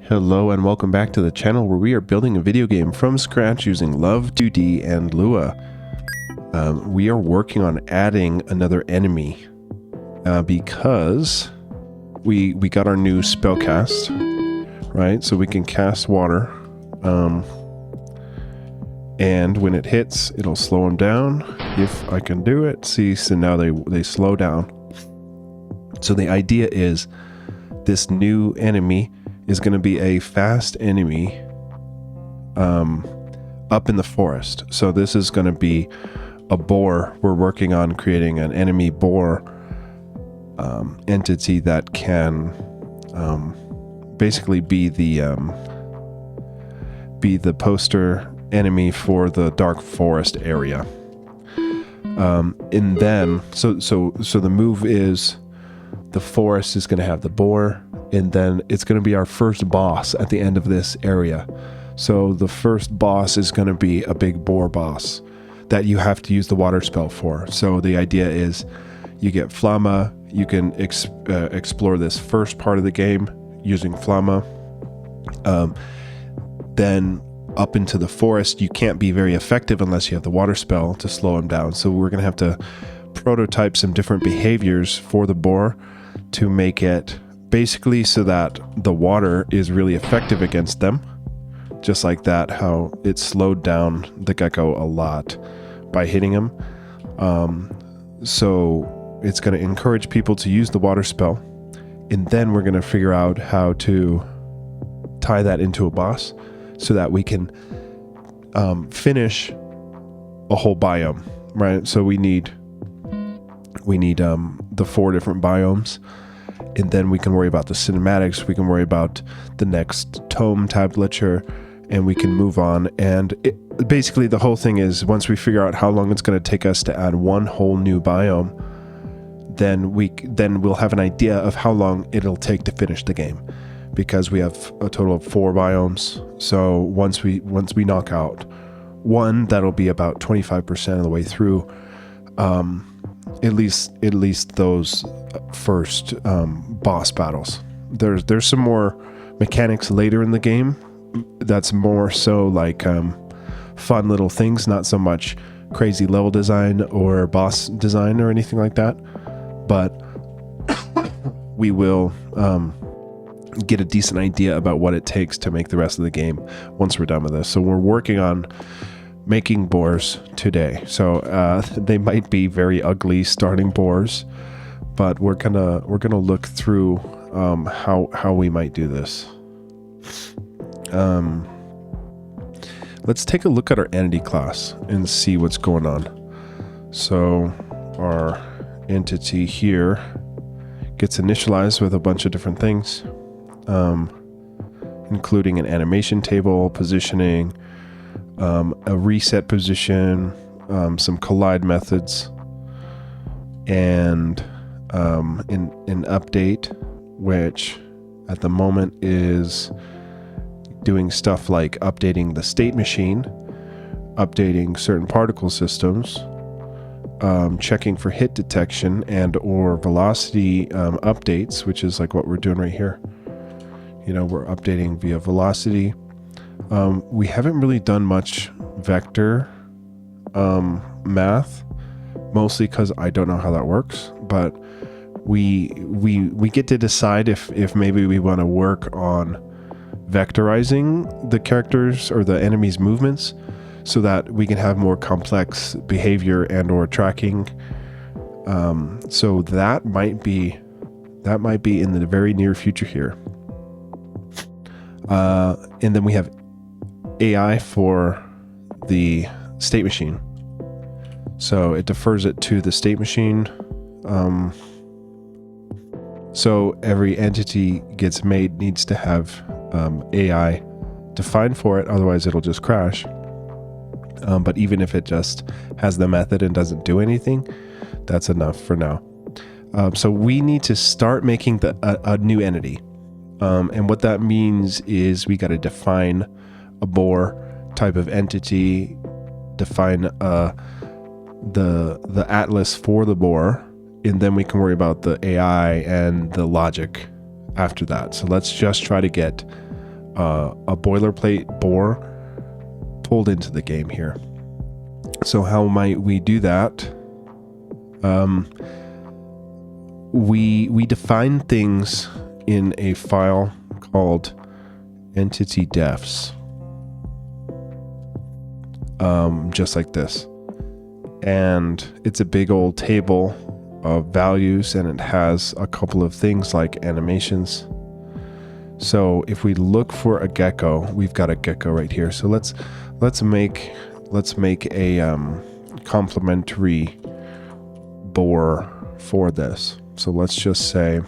Hello and welcome back to the channel where we are building a video game from scratch using Love2d and Lua. We are working on adding another enemy because we got our new spell cast, right? So we can cast water, and when it hits, it'll slow them down if I can do it. See, so now they slow down. So the idea is this new enemy is going to be a fast enemy up in the forest. So this is going to be a boar. We're working on creating an enemy boar entity that can basically be the poster enemy for the dark forest area. And then so the move is the forest is going to have the boar, and then it's going to be our first boss at the end of this area. So the first boss is going to be a big boar boss that you have to use the water spell for. So the idea is you get Flamma, you can explore this first part of the game using Flamma. Then up into the forest, you can't be very effective unless you have the water spell to slow him down. So we're going to have to prototype some different behaviors for the boar to make it basically so that the water is really effective against them. Just like that, how it slowed down the gecko a lot by hitting him. So it's going to encourage people to use the water spell. And then we're going to figure out how to tie that into a boss so that we can finish a whole biome, right? So we need the 4 different biomes, and then we can worry about the cinematics, we can worry about the next tome tablature, and we can move on. And basically the whole thing is, once we figure out how long it's going to take us to add one whole new biome, then we'll have an idea of how long it'll take to finish the game, because we have a total of 4 biomes. So once we knock out one, that'll be about 25% of the way through. At least those first boss battles. There's some more mechanics later in the game that's more so like fun little things, not so much crazy level design or boss design or anything like that. But we will get a decent idea about what it takes to make the rest of the game once we're done with this. So we're working on making boars today. So they might be very ugly starting boars, but we're gonna look through how we might do this. Let's take a look at our entity class and see what's going on. So our entity here gets initialized with a bunch of different things, including an animation table, positioning, a reset position, some collide methods, and an update, which at the moment is doing stuff like updating the state machine, updating certain particle systems, checking for hit detection and or velocity updates, which is like what we're doing right here. You know, we're updating via velocity. We haven't really done much vector math, mostly because I don't know how that works, but we get to decide if maybe we want to work on vectorizing the characters or the enemy's movements so that we can have more complex behavior and or tracking. So that might be in the very near future here. And then we have AI for the state machine. So it defers it to the state machine. So every entity gets made needs to have AI defined for it, otherwise it'll just crash. But even if it just has the method and doesn't do anything, that's enough for now. So we need to start making a new entity. And what that means is we got to define a boar type of entity, define the atlas for the boar, and then we can worry about the AI and the logic after that. So let's just try to get a boilerplate boar pulled into the game here. So how might we do that? We define things in a file called entity defs, just like this. And it's a big old table of values, and it has a couple of things like animations. So if we look for a gecko, we've got a gecko right here. So let's make a complementary boar for this. So let's just say,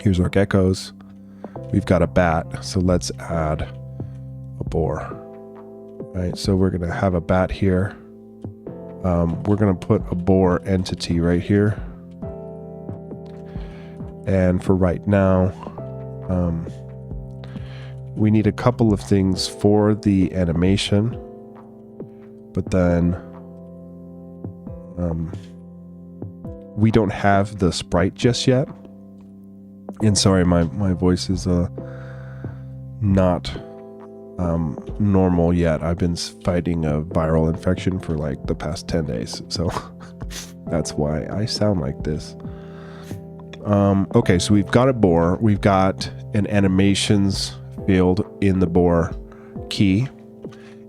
here's our geckos. We've got a bat, so let's add a boar. Right, so we're gonna have a bat here. We're gonna put a boar entity right here. And for right now, we need a couple of things for the animation, but then we don't have the sprite just yet. And sorry, my voice is not normal yet. I've been fighting a viral infection for like the past 10 days, so that's why I sound like this. Okay, so we've got a boar, we've got an animations field in the boar key,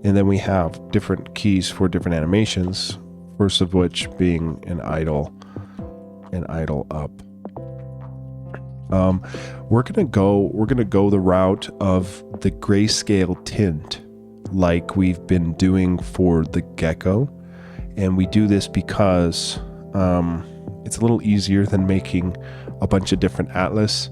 and then we have different keys for different animations, first of which being an idle up. We're gonna go the route of the grayscale tint like we've been doing for the gecko, and we do this because it's a little easier than making a bunch of different atlas.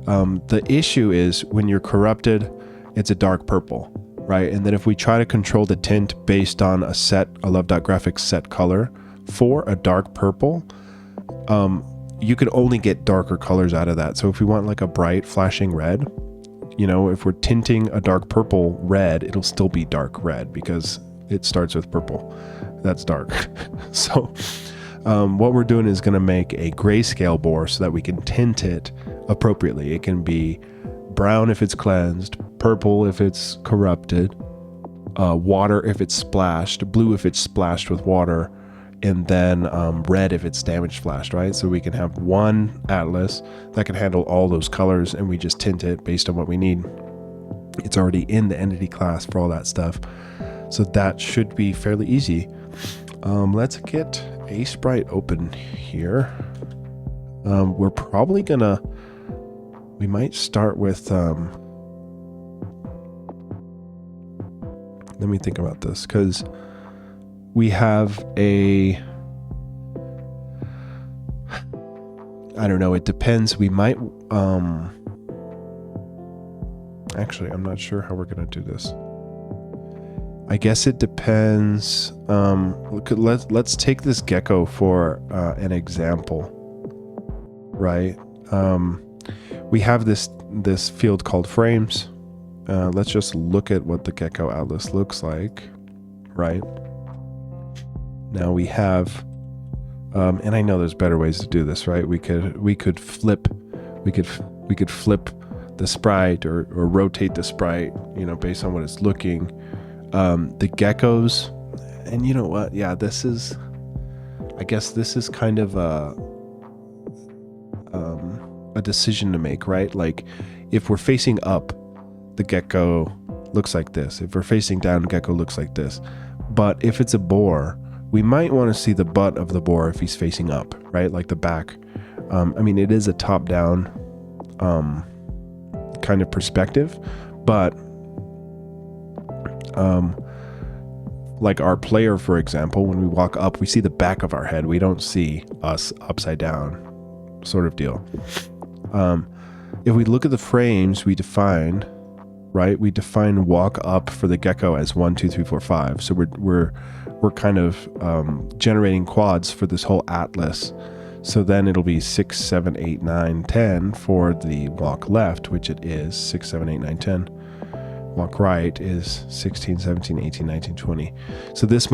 The issue is when you're corrupted, it's a dark purple, right? And then if we try to control the tint based on a Love.graphics set color for a dark purple, you could only get darker colors out of that. So if we want like a bright flashing red, you know, if we're tinting a dark purple red, it'll still be dark red because it starts with purple. That's dark. So what we're doing is going to make a grayscale boar so that we can tint it appropriately. It can be brown if it's cleansed, purple if it's corrupted, water if it's splashed, blue if it's splashed with water, and then red if it's damage flashed, right? So we can have one atlas that can handle all those colors, and we just tint it based on what we need. It's already in the entity class for all that stuff, so that should be fairly easy. Let's get Asesprite open here. We're probably gonna, we might start with, let me think about this, because we have I don't know, it depends. We might, actually, I'm not sure how we're going to do this. I guess it depends. Let's take this gecko for an example, right? We have this field called frames. Let's just look at what the gecko atlas looks like, right? Now we have, and I know there's better ways to do this, right? We could flip the sprite or rotate the sprite, you know, based on what it's looking. The geckos, and you know what? Yeah, I guess this is kind of a decision to make, right? Like if we're facing up, the gecko looks like this. If we're facing down, gecko looks like this. But if it's a boar, we might want to see the butt of the boar if he's facing up, right? Like the back. I mean, it is a top-down kind of perspective, but like our player, for example, when we walk up, we see the back of our head. We don't see us upside down, sort of deal. If we look at the frames we defined, right? We define walk up for the gecko as 1, 2, 3, 4, 5. So we're kind of generating quads for this whole atlas. So then it'll be 6, 7, 8, 9, 10 for the walk left, which it is 6, 7, 8, 9, 10. Walk right is 16, 17, 18, 19, 20. So this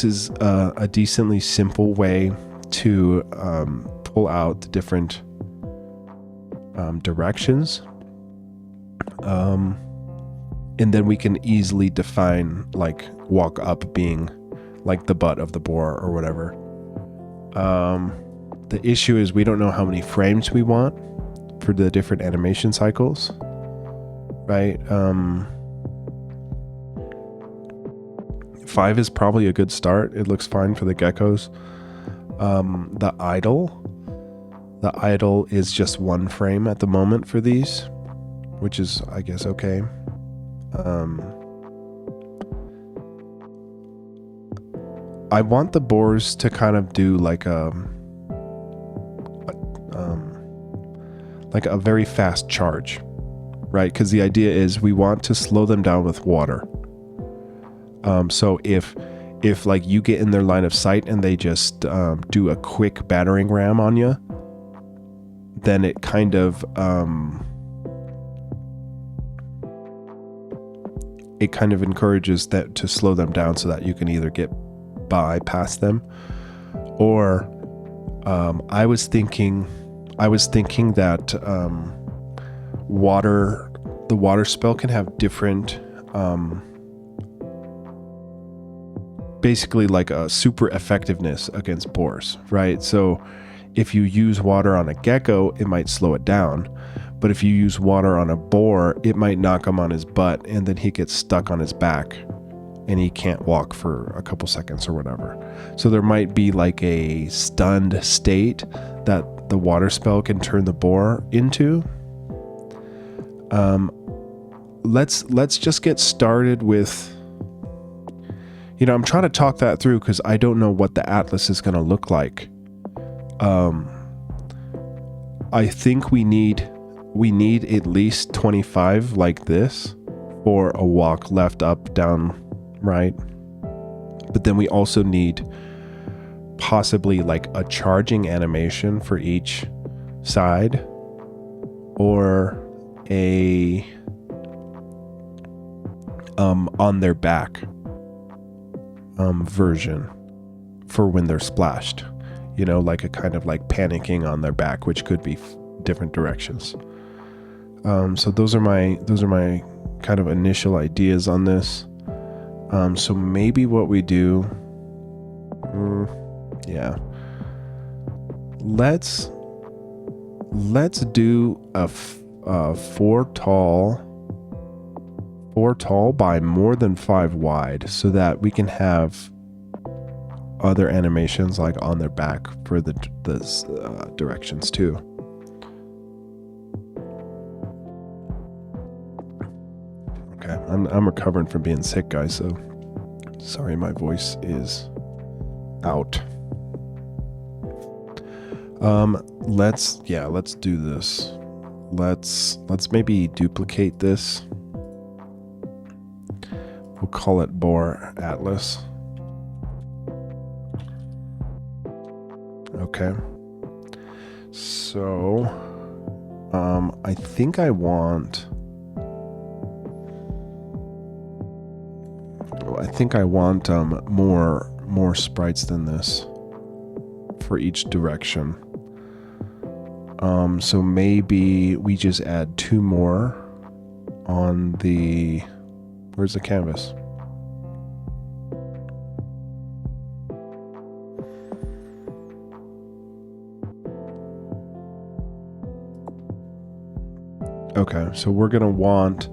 is a decently simple way to pull out the different directions And then we can easily define like walk up being like the butt of the boar or whatever. The issue is we don't know how many frames we want for the different animation cycles, right? 5 is probably a good start. It looks fine for the geckos. The idle is just 1 frame at the moment for these, which is, I guess, okay. I want the boars to kind of do like a very fast charge, right? Because the idea is we want to slow them down with water. So if like you get in their line of sight and they just do a quick battering ram on you, then it kind of encourages that to slow them down so that you can either get by past them, or I was thinking that the water spell can have different basically like a super effectiveness against boars, right? So if you use water on a gecko, it might slow it down. But if you use water on a boar, it might knock him on his butt and then he gets stuck on his back and he can't walk for a couple seconds or whatever. So there might be like a stunned state that the water spell can turn the boar into. Let's just get started with, I'm trying to talk that through because I don't know what the atlas is going to look like. I think we need at least 25 like this for a walk left, up, down, right? But then we also need possibly like a charging animation for each side, or a on their back version for when they're splashed, like a kind of like panicking on their back, which could be different directions. So those are my kind of initial ideas on this. So maybe what we do, let's do a 4 tall by more than 5 wide, so that we can have other animations like on their back for the directions too. Okay, I'm recovering from being sick, guys, so sorry my voice is out. Let's do this. Let's maybe duplicate this. We'll call it Boar Atlas. Okay. So, I think I want more sprites than this for each direction. So maybe we just add 2 more on the, where's the canvas? Okay, so we're gonna want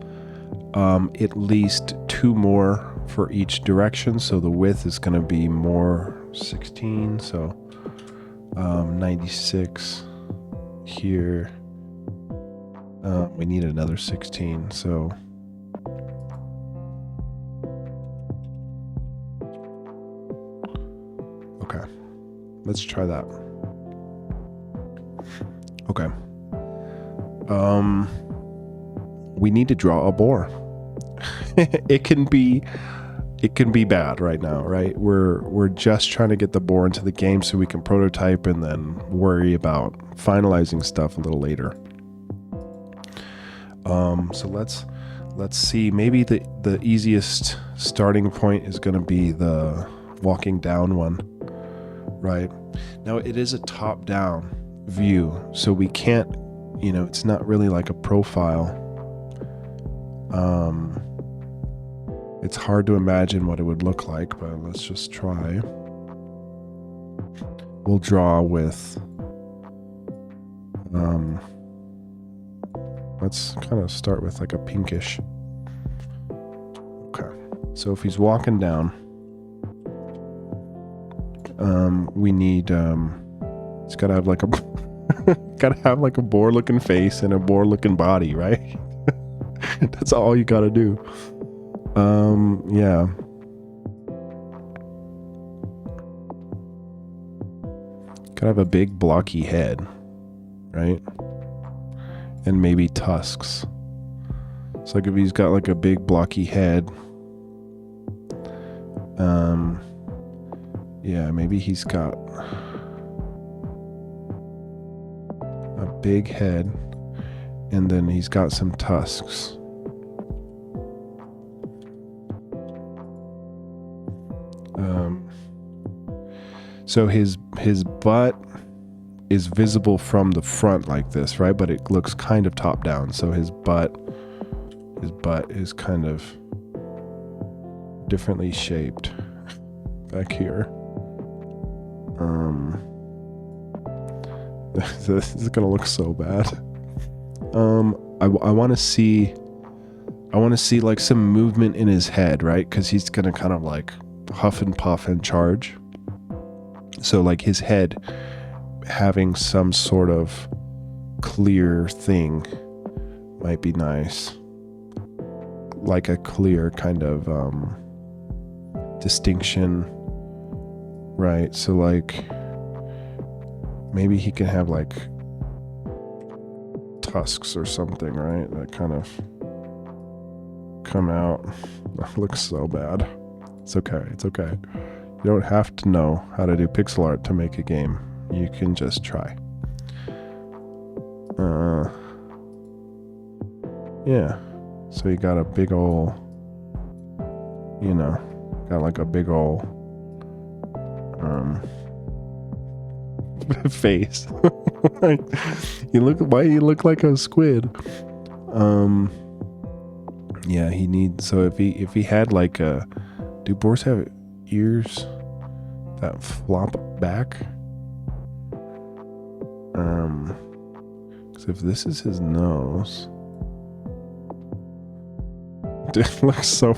at least 2 more for each direction. So the width is gonna be more 16, so 96 here. We need another 16, so okay, let's try that. Okay. We need to draw a boar. It can be bad right now, right? We're just trying to get the boar into the game so we can prototype and then worry about finalizing stuff a little later. So let's see. Maybe the easiest starting point is going to be the walking down one, right? Now it is a top-down view, so we can't, it's not really like a profile. It's hard to imagine what it would look like, but let's just try. We'll draw with, let's kind of start with like a pinkish. Okay, so if he's walking down, we need, it's gotta have like a, gotta have like a boar looking face and a boar looking body, right? That's all you gotta do. Yeah. Gotta have a big blocky head, right? And maybe tusks. So like if he's got like a big blocky head, yeah, maybe he's got a big head and then he's got some tusks. So his butt is visible from the front like this, right? But it looks kind of top down. So his butt is kind of differently shaped back here. This is gonna look so bad. I want to see like some movement in his head, right? Because he's gonna kind of like huff and puff and charge. So like his head having some sort of clear thing might be nice. Like a clear kind of distinction, right? So like maybe he can have like tusks or something, right? That kind of come out. That looks so bad. It's okay. It's okay. You don't have to know how to do pixel art to make a game. You can just try. Yeah. So you got a big ol', you know, got like a big ol' face. Why you look like a squid? Yeah, he needs, so if he had like a, do boars have ears that flop back? Because if this is his nose, dude, it looks so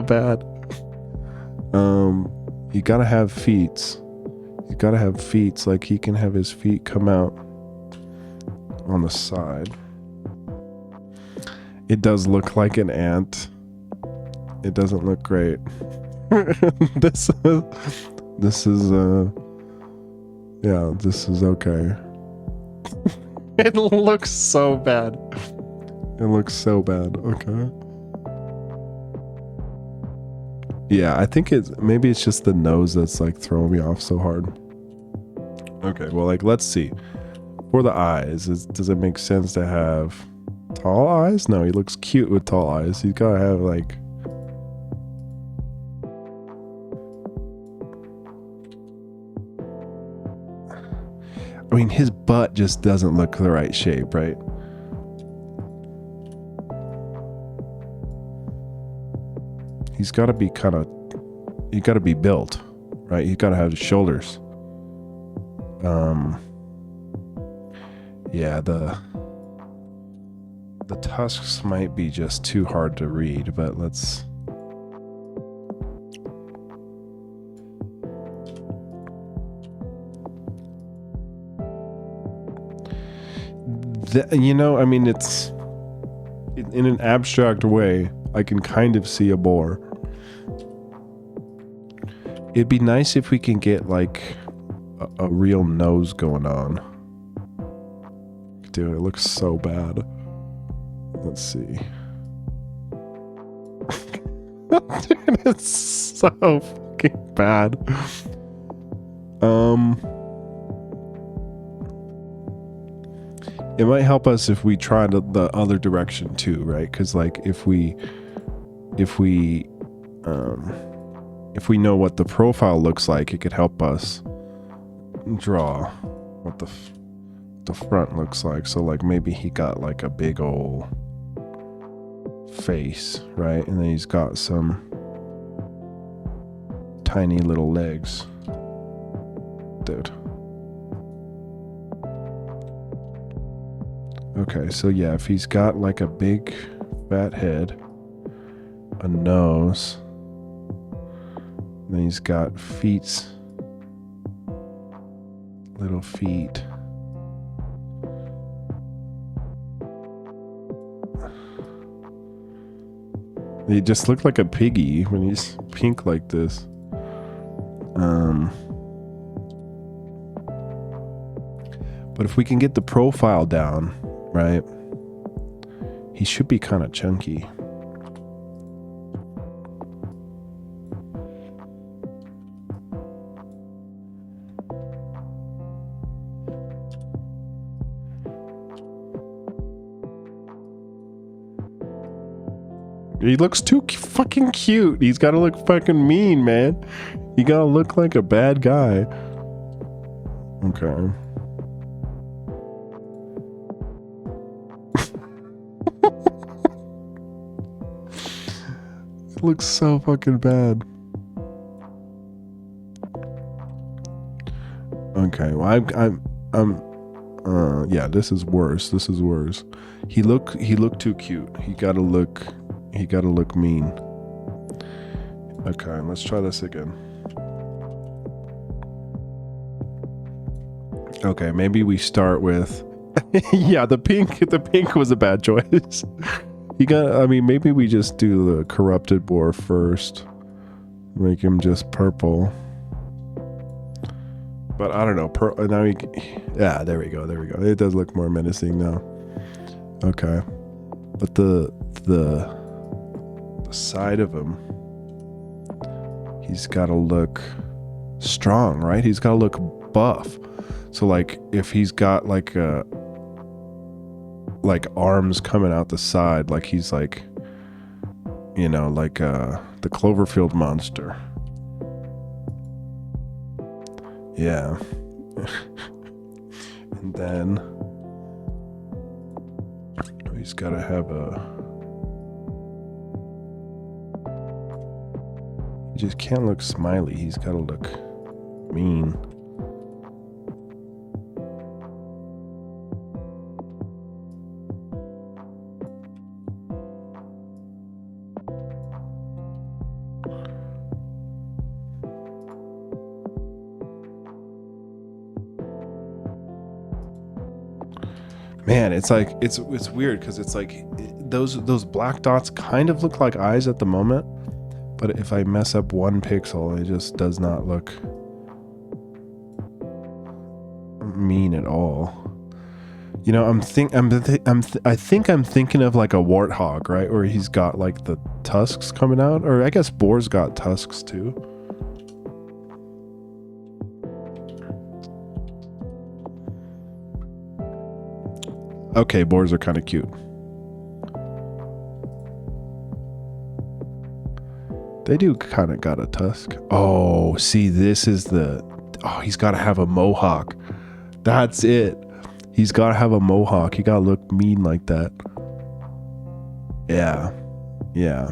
bad. You gotta have feet. You gotta have feet, like he can have his feet come out on the side. It does look like an ant. It doesn't look great. This is yeah, this is okay. It looks so bad. It looks so bad. Okay. Yeah, I think maybe it's just the nose that's like throwing me off so hard. Okay, well, like, let's see. For the eyes, does it make sense to have tall eyes? No, he looks cute with tall eyes. He's gotta have like, I mean, his butt just doesn't look the right shape, right? He's got to be you got to be built, right? You got to have the shoulders. Yeah, the tusks might be just too hard to read, but let's. You know, I mean, it's in an abstract way, I can kind of see a boar. It'd be nice if we can get like a real nose going on. Dude, it looks so bad. Let's see. Dude, it's so fucking bad. It might help us if we try the other direction too, right? Because like if we know what the profile looks like, it could help us draw the front looks like. So like maybe he got like a big old face, right? And then he's got some tiny little legs. Dude. Okay, so yeah, if he's got like a big fat head, a nose, then he's got feet, little feet. He just looked like a piggy when he's pink like this. But if we can get the profile down, right, he should be kind of chunky. He looks too fucking cute. He's got to look fucking mean, man. He got to look like a bad guy. Okay. It looks so fucking bad. Okay, well, yeah, this is worse. This is worse. He looked too cute. He gotta look mean. Okay, let's try this again. Okay, maybe we start with yeah, the pink was a bad choice. Maybe we just do the corrupted boar first. Make him just purple. But I don't know. Yeah, there we go. It does look more menacing now. Okay. But the side of him, he's got to look strong, right? He's got to look buff. So like if he's got like arms coming out the side, like he's like, you know, like the Cloverfield monster. Yeah. And then he's got to have he just can't look smiley. He's got to look mean. Man, it's like it's weird because it's like those black dots kind of look like eyes at the moment, but if I mess up one pixel, it just does not look mean at all. You know, I think I'm thinking of like a warthog, right? Where he's got like the tusks coming out, or I guess boar's got tusks too. Okay, boars are kind of cute. They do kind of got a tusk. Oh, see, this is he's got to have a mohawk. That's it. He's got to have a mohawk. He got to look mean like that. Yeah. Yeah.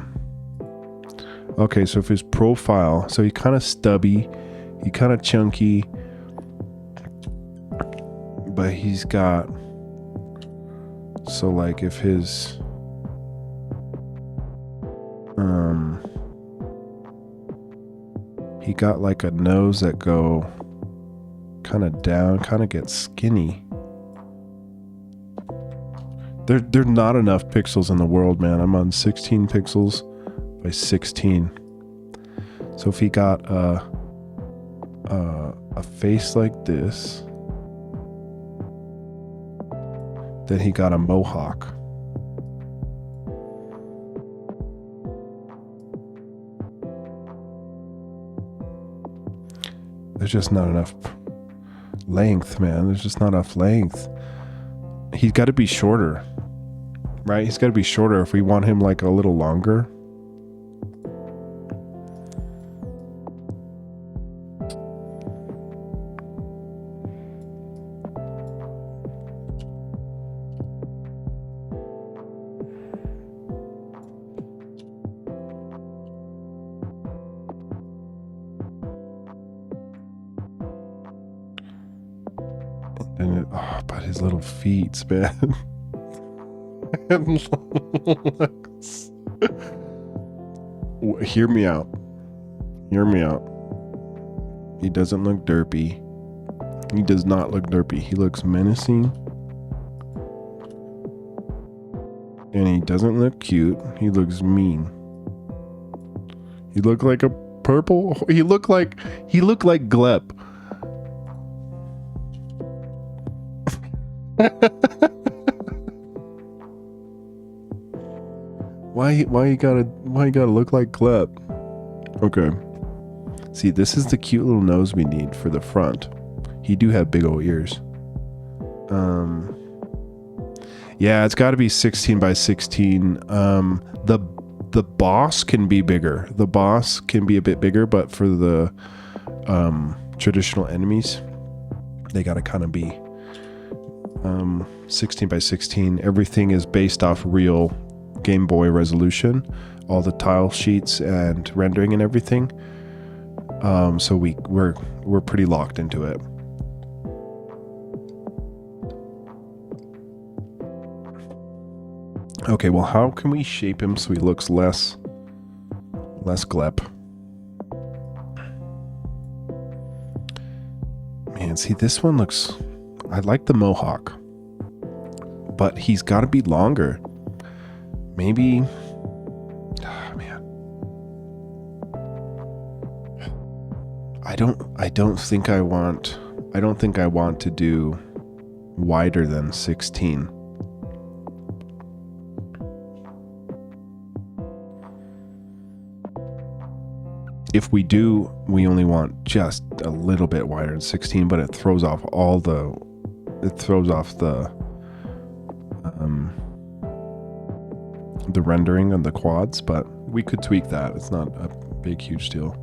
Okay, so if his profile, so he kind of stubby, he kind of chunky, but he's got, so like if his he got like a nose that go kind of down, kind of gets skinny. There's not enough pixels in the world, man. I'm on 16 pixels by 16. So if he got a face like this, then he got a mohawk. There's just not enough length, man. There's just not enough length. He's got to be shorter, right? He's got to be shorter if we want him like a little longer. But his little feet, man. Hear me out. Hear me out. He doesn't look derpy. He does not look derpy. He looks menacing. And he doesn't look cute. He looks mean. He looked like a purple. He looked like Glep. Why you gotta look like Glep? Okay. See, this is the cute little nose we need for the front. He do have big old ears. Yeah, it's got to be 16 by 16. The boss can be bigger. The boss can be a bit bigger, but for the traditional enemies, they got to kind of be 16 by 16. Everything is based off real Game Boy resolution, all the tile sheets and rendering and everything. So we're pretty locked into it. Okay, well, how can we shape him so he looks less Glep? Man, see, this one looks... I like the mohawk, but he's got to be longer. Maybe... Oh, man. I don't think I want to do wider than 16. If we do, we only want just a little bit wider than 16, but it throws off the rendering of the quads, but we could tweak that. It's not a big, huge deal.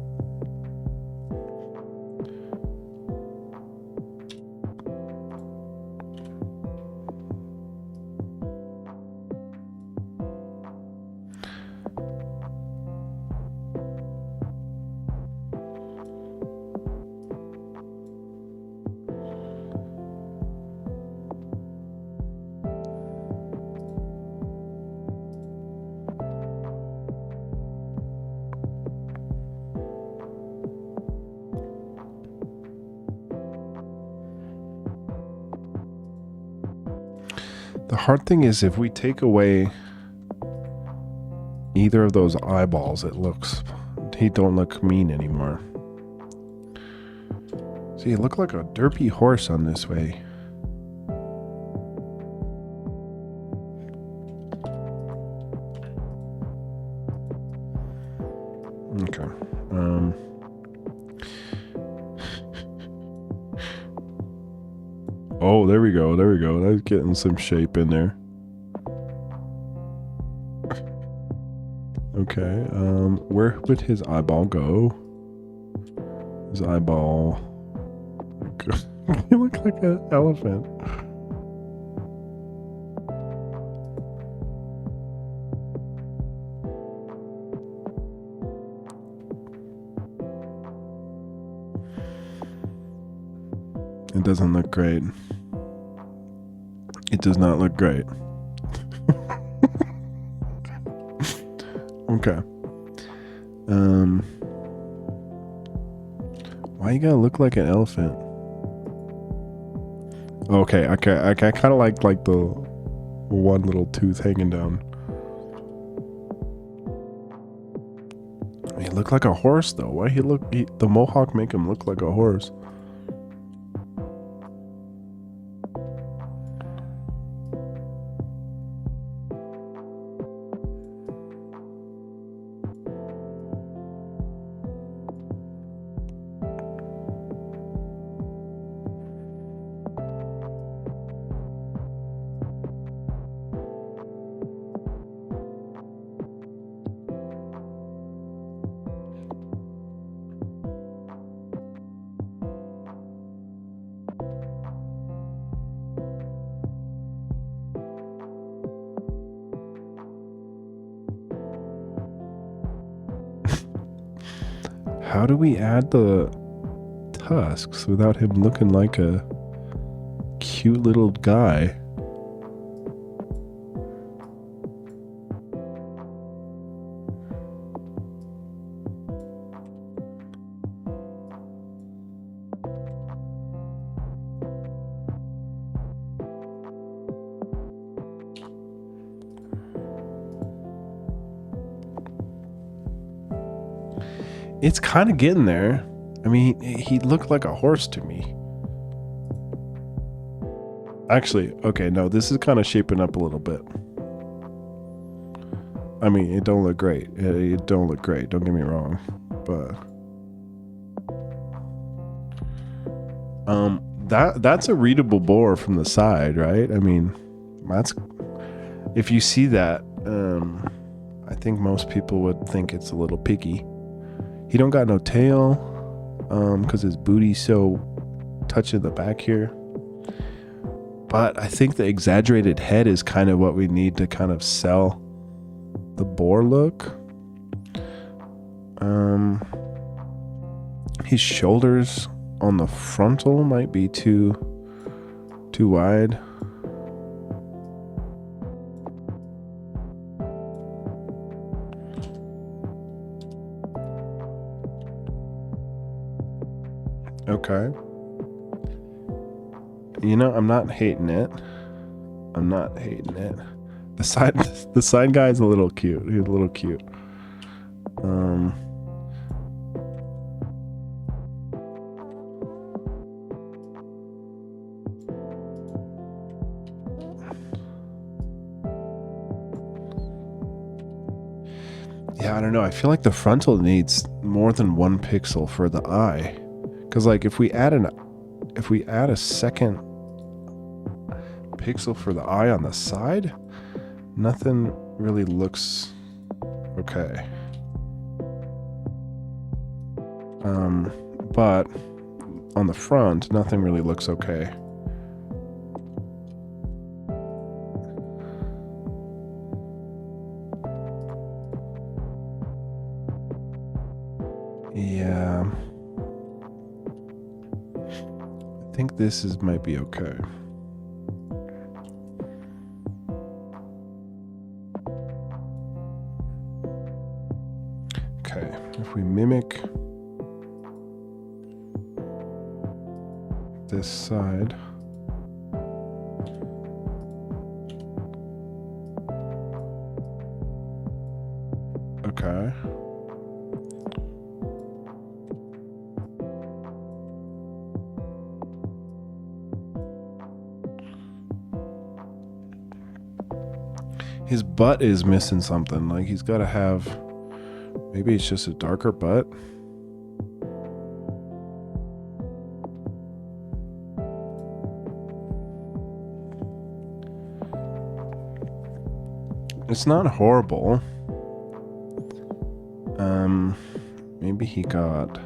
The hard thing is if we take away either of those eyeballs, he don't look mean anymore. See, it looked like a derpy horse on this way. Okay. Oh, there we go. That's getting some shape in there. Okay, where would his eyeball go? His eyeball... He looks like an elephant. It doesn't look great. It does not look great. Okay. Why you gotta look like an elephant? Okay, I kind of like the one little tooth hanging down. He looked like a horse though. Why the mohawk make him look like a horse? How do we add the tusks without him looking like a cute little guy. It's kind of getting there. I mean, he looked like a horse to me. Actually, okay, no, this is kind of shaping up a little bit. I mean, it don't look great. It don't look great, don't get me wrong. But that's a readable boar from the side, right? I mean, that's, if you see that, I think most people would think it's a little piggy. He don't got no tail, because his booty's so touching the back here. But I think the exaggerated head is kind of what we need to kind of sell the boar look. His shoulders on the frontal might be too wide. Okay. You know, I'm not hating it. I'm not hating it. The side guy is a little cute. He's a little cute. Yeah, I don't know. I feel like the frontal needs more than 1 pixel for the eye. Because like if we add a second pixel for the eye on the side, nothing really looks okay. But on the front, nothing really looks okay. Yeah. I think this might be okay. Okay, if we mimic this side, okay. His butt is missing something. Like he's got to have, maybe it's just a darker butt. It's not horrible. Maybe he got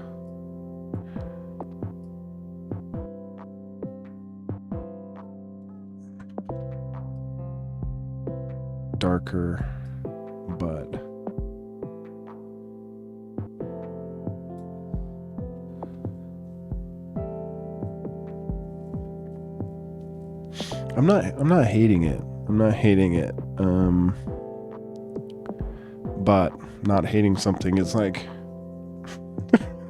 darker butt. I'm not hating it. I'm not hating it. But not hating something is like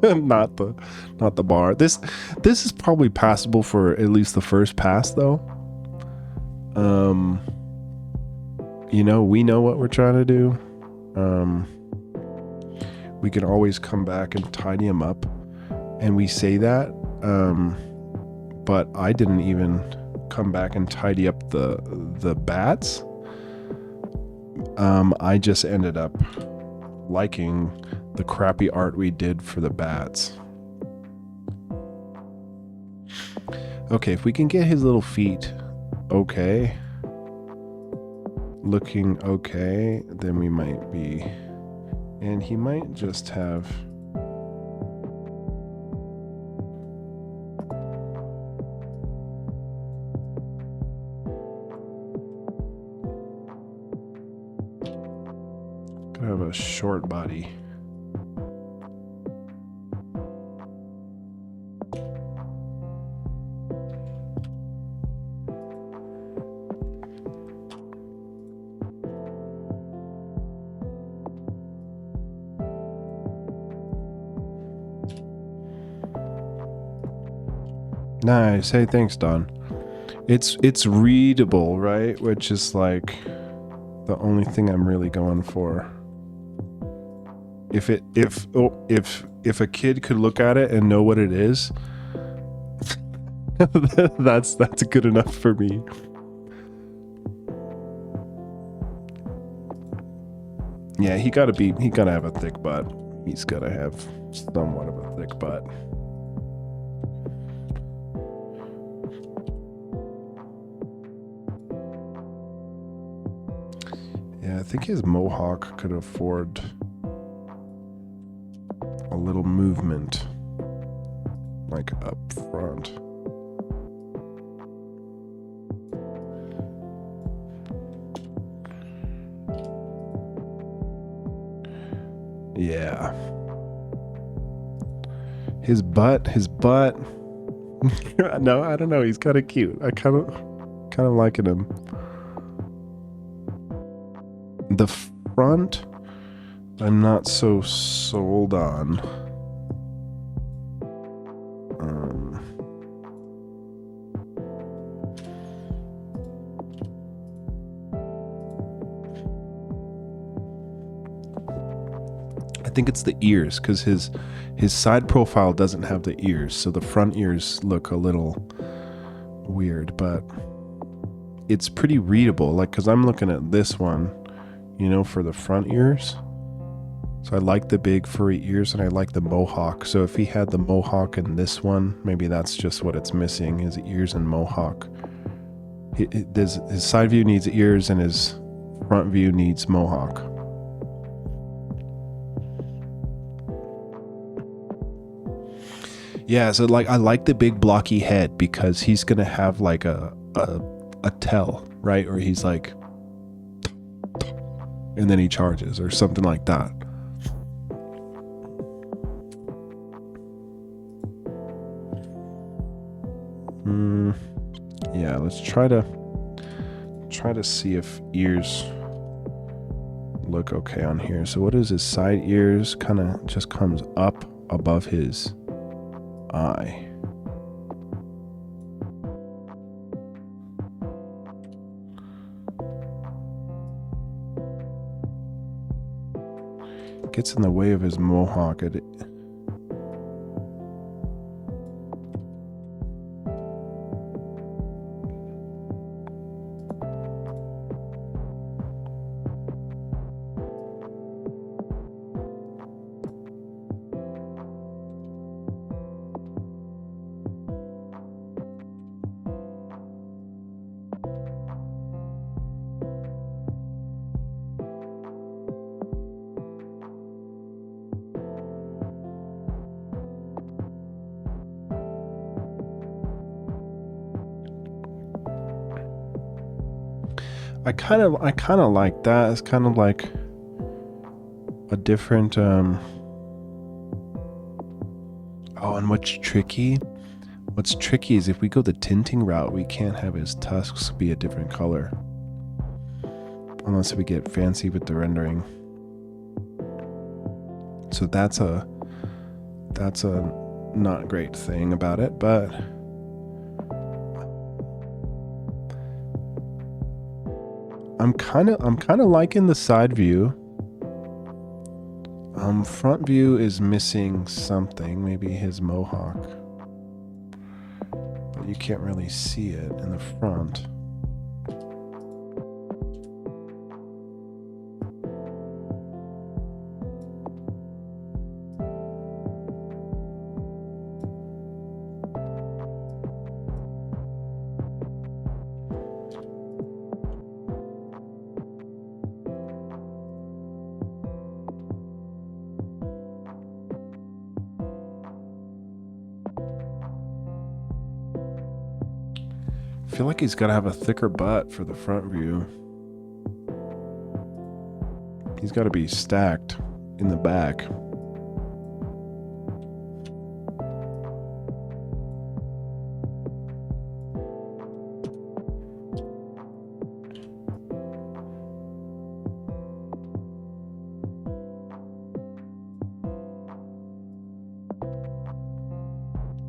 not the bar. This is probably passable for at least the first pass though. You know, we know what we're trying to do. We can always come back and tidy them up, and we say that, but I didn't even come back and tidy up the bats. I just ended up liking the crappy art we did for the bats. Okay, if we can get his little feet okay, looking okay, then we might be, and he might just have a short body. Nice. Hey, thanks, Don. It's readable, right? Which is like the only thing I'm really going for. If a kid could look at it and know what it is, that's good enough for me. Yeah, he gotta have a thick butt. He's gotta have somewhat of a thick butt. Yeah, I think his mohawk could afford a little movement, like up front. Yeah. His butt. No, I don't know. He's kind of cute. I kind of liking him. The front, I'm not so sold on. I think it's the ears, because his side profile doesn't have the ears, so the front ears look a little weird, but it's pretty readable. Like, because I'm looking at this one, you know, for the front ears. So I like the big furry ears, and I like the mohawk. So if he had the mohawk in this one, maybe that's just what it's missing, his ears and mohawk. His side view needs ears, and his front view needs mohawk. Yeah, so like I like the big blocky head, because he's gonna have like a tell, right? Or he's like, and then he charges or something like that. Yeah, let's try to see if ears look okay on here. So what is his side ears? Kind of just comes up above his eye. Gets in the way of his mohawk. I kind of like that. It's kind of like a different oh, and what's tricky is if we go the tinting route, we can't have his tusks be a different color unless we get fancy with the rendering. So that's a not great thing about it, but I'm kind of liking the side view. Front view is missing something, maybe his mohawk, but you can't really see it in the front. I feel like he's got to have a thicker butt for the front view. He's got to be stacked in the back.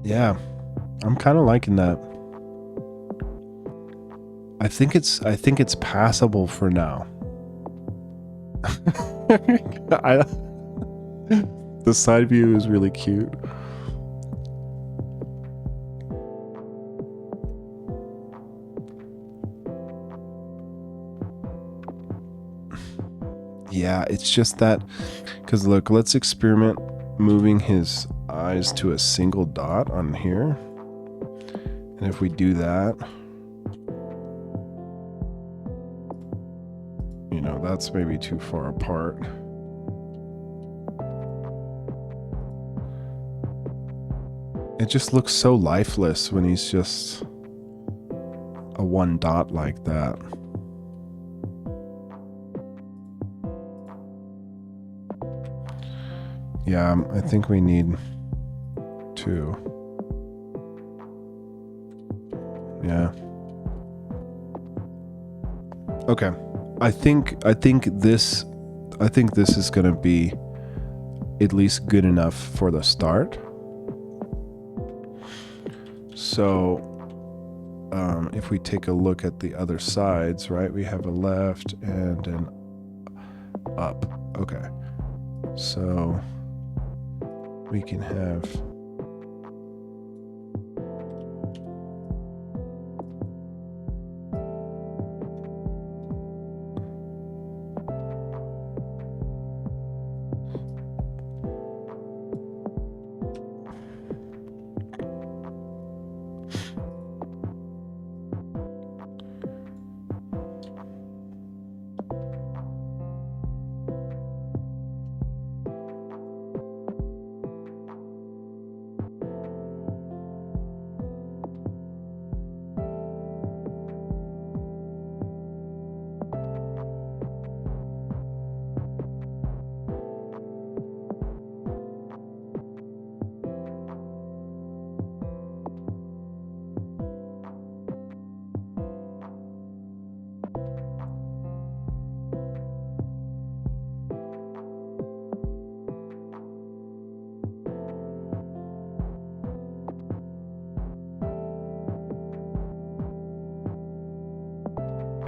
Yeah. I'm kind of liking that. I think it's passable for now. The side view is really cute. Yeah, it's just that, because look, let's experiment moving his eyes to a single dot on here. And if we do that, you know, that's maybe too far apart. It just looks so lifeless when he's just a one dot like that. Yeah, I think we need to. Yeah. Okay. I think this is going to be at least good enough for the start. So if we take a look at the other sides, right, we have a left and an up. Okay. So we can have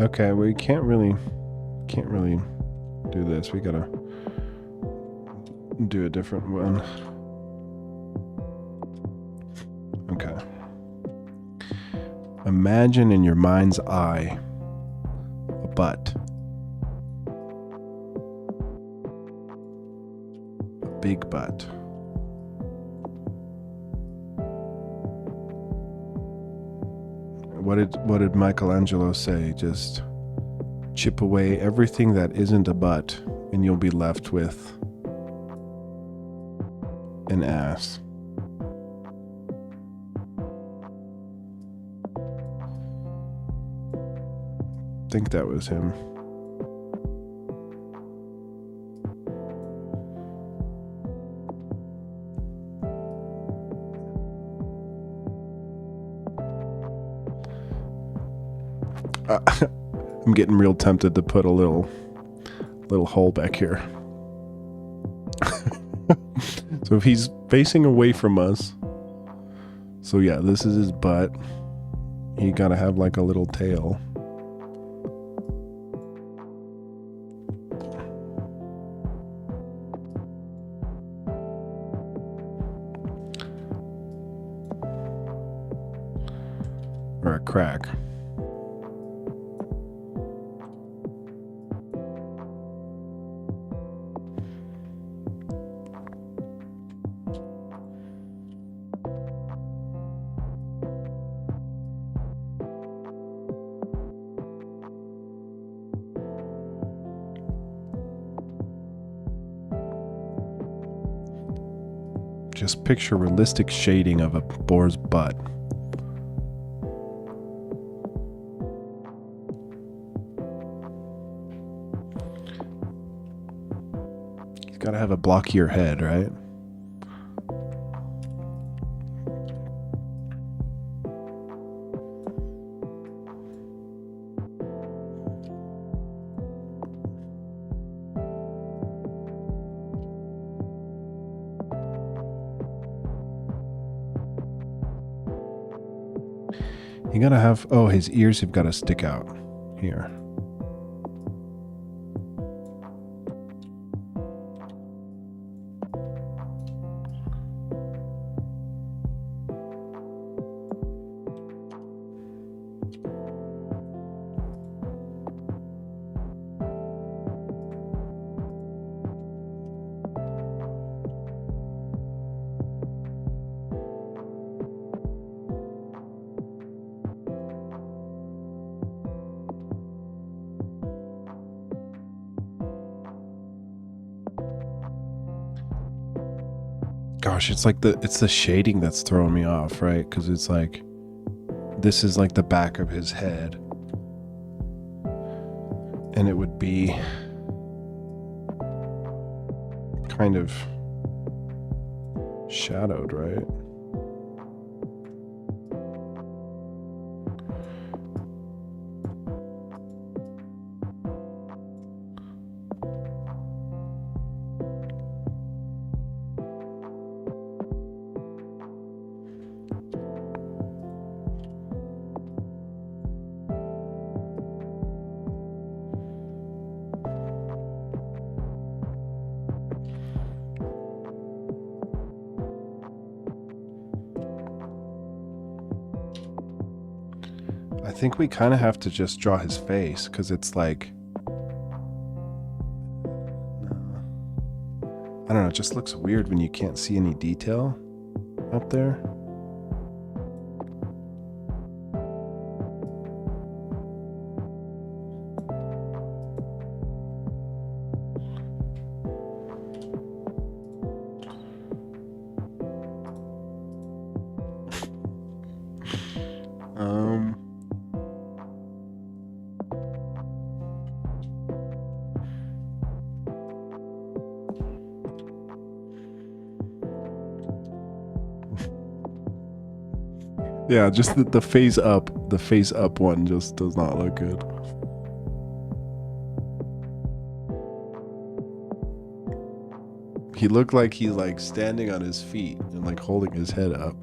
okay, we can't really do this. We gotta do a different one. Okay. Imagine in your mind's eye a butt. A big butt. What did Michelangelo say? Just chip away everything that isn't a butt, and you'll be left with an ass. I think that was him. I'm getting real tempted to put a little hole back here. So if he's facing away from us, so yeah, this is his butt. He gotta have like a little tail. Or a crack. Just picture realistic shading of a boar's butt. He's got to have a blockier head, right? You gotta have... Oh, his ears have got to stick out. Here. Gosh, it's like the shading that's throwing me off, right? Because it's like, this is like the back of his head, and it would be kind of shadowed, right? I think we kind of have to just draw his face, because it's like, I don't know, it just looks weird when you can't see any detail up there. Yeah, just the face up one just does not look good. He looked like he's like standing on his feet and like holding his head up.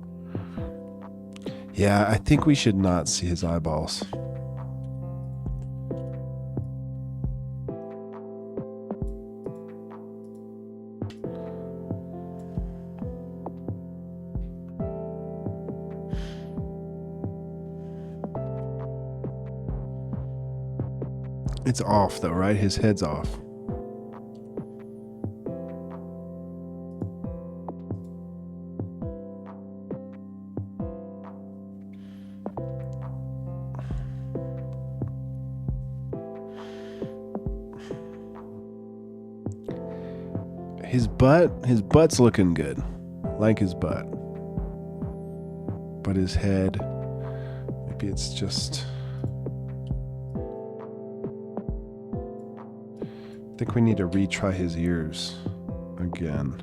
Yeah, I think we should not see his eyeballs. It's off though, right? His head's off. His butt's looking good. Like his butt. But his head, maybe it's just... I think we need to retry his ears again.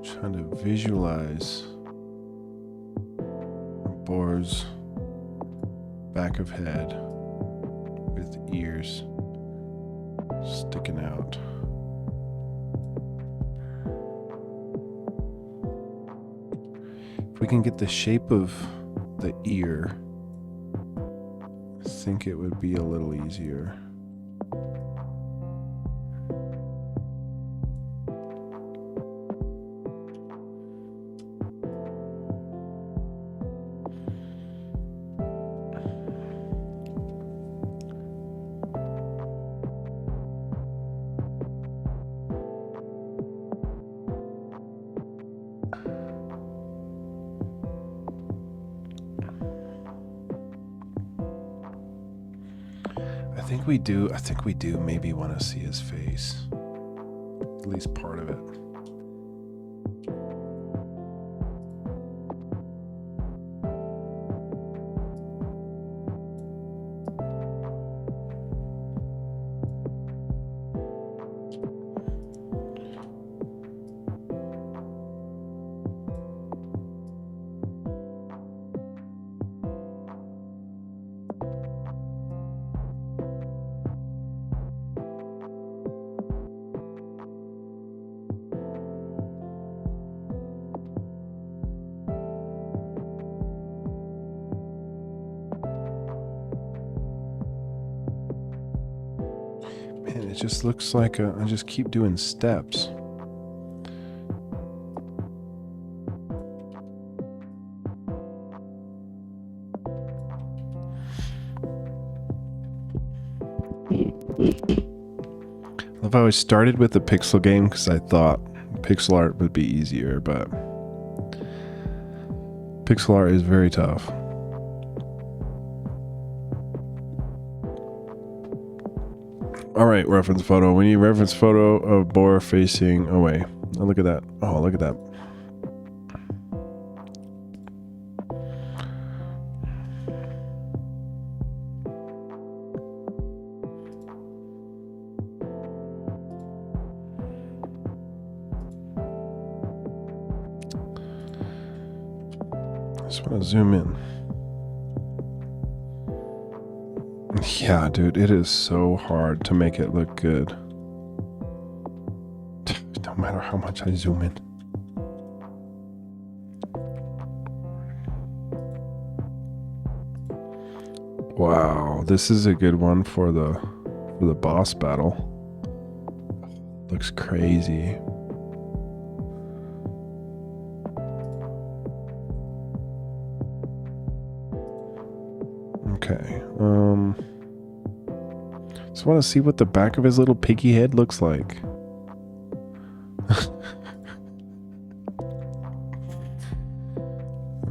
Trying to visualize Boar's back of head with ears sticking out. If we can get the shape of the ear, I think it would be a little easier. I think we do maybe want to see his face. At least part of it. just looks like I just keep doing steps. I love how I started with the pixel game because I thought pixel art would be easier, but pixel art is very tough. All right, reference photo. We need reference photo of boar facing away. Oh, look at that. Oh, look at that. I just want to zoom in. Yeah, dude, it is so hard to make it look good. No matter how much I zoom in. Wow, this is a good one for the boss battle. Looks crazy. Okay. Just want to see what the back of his little piggy head looks like.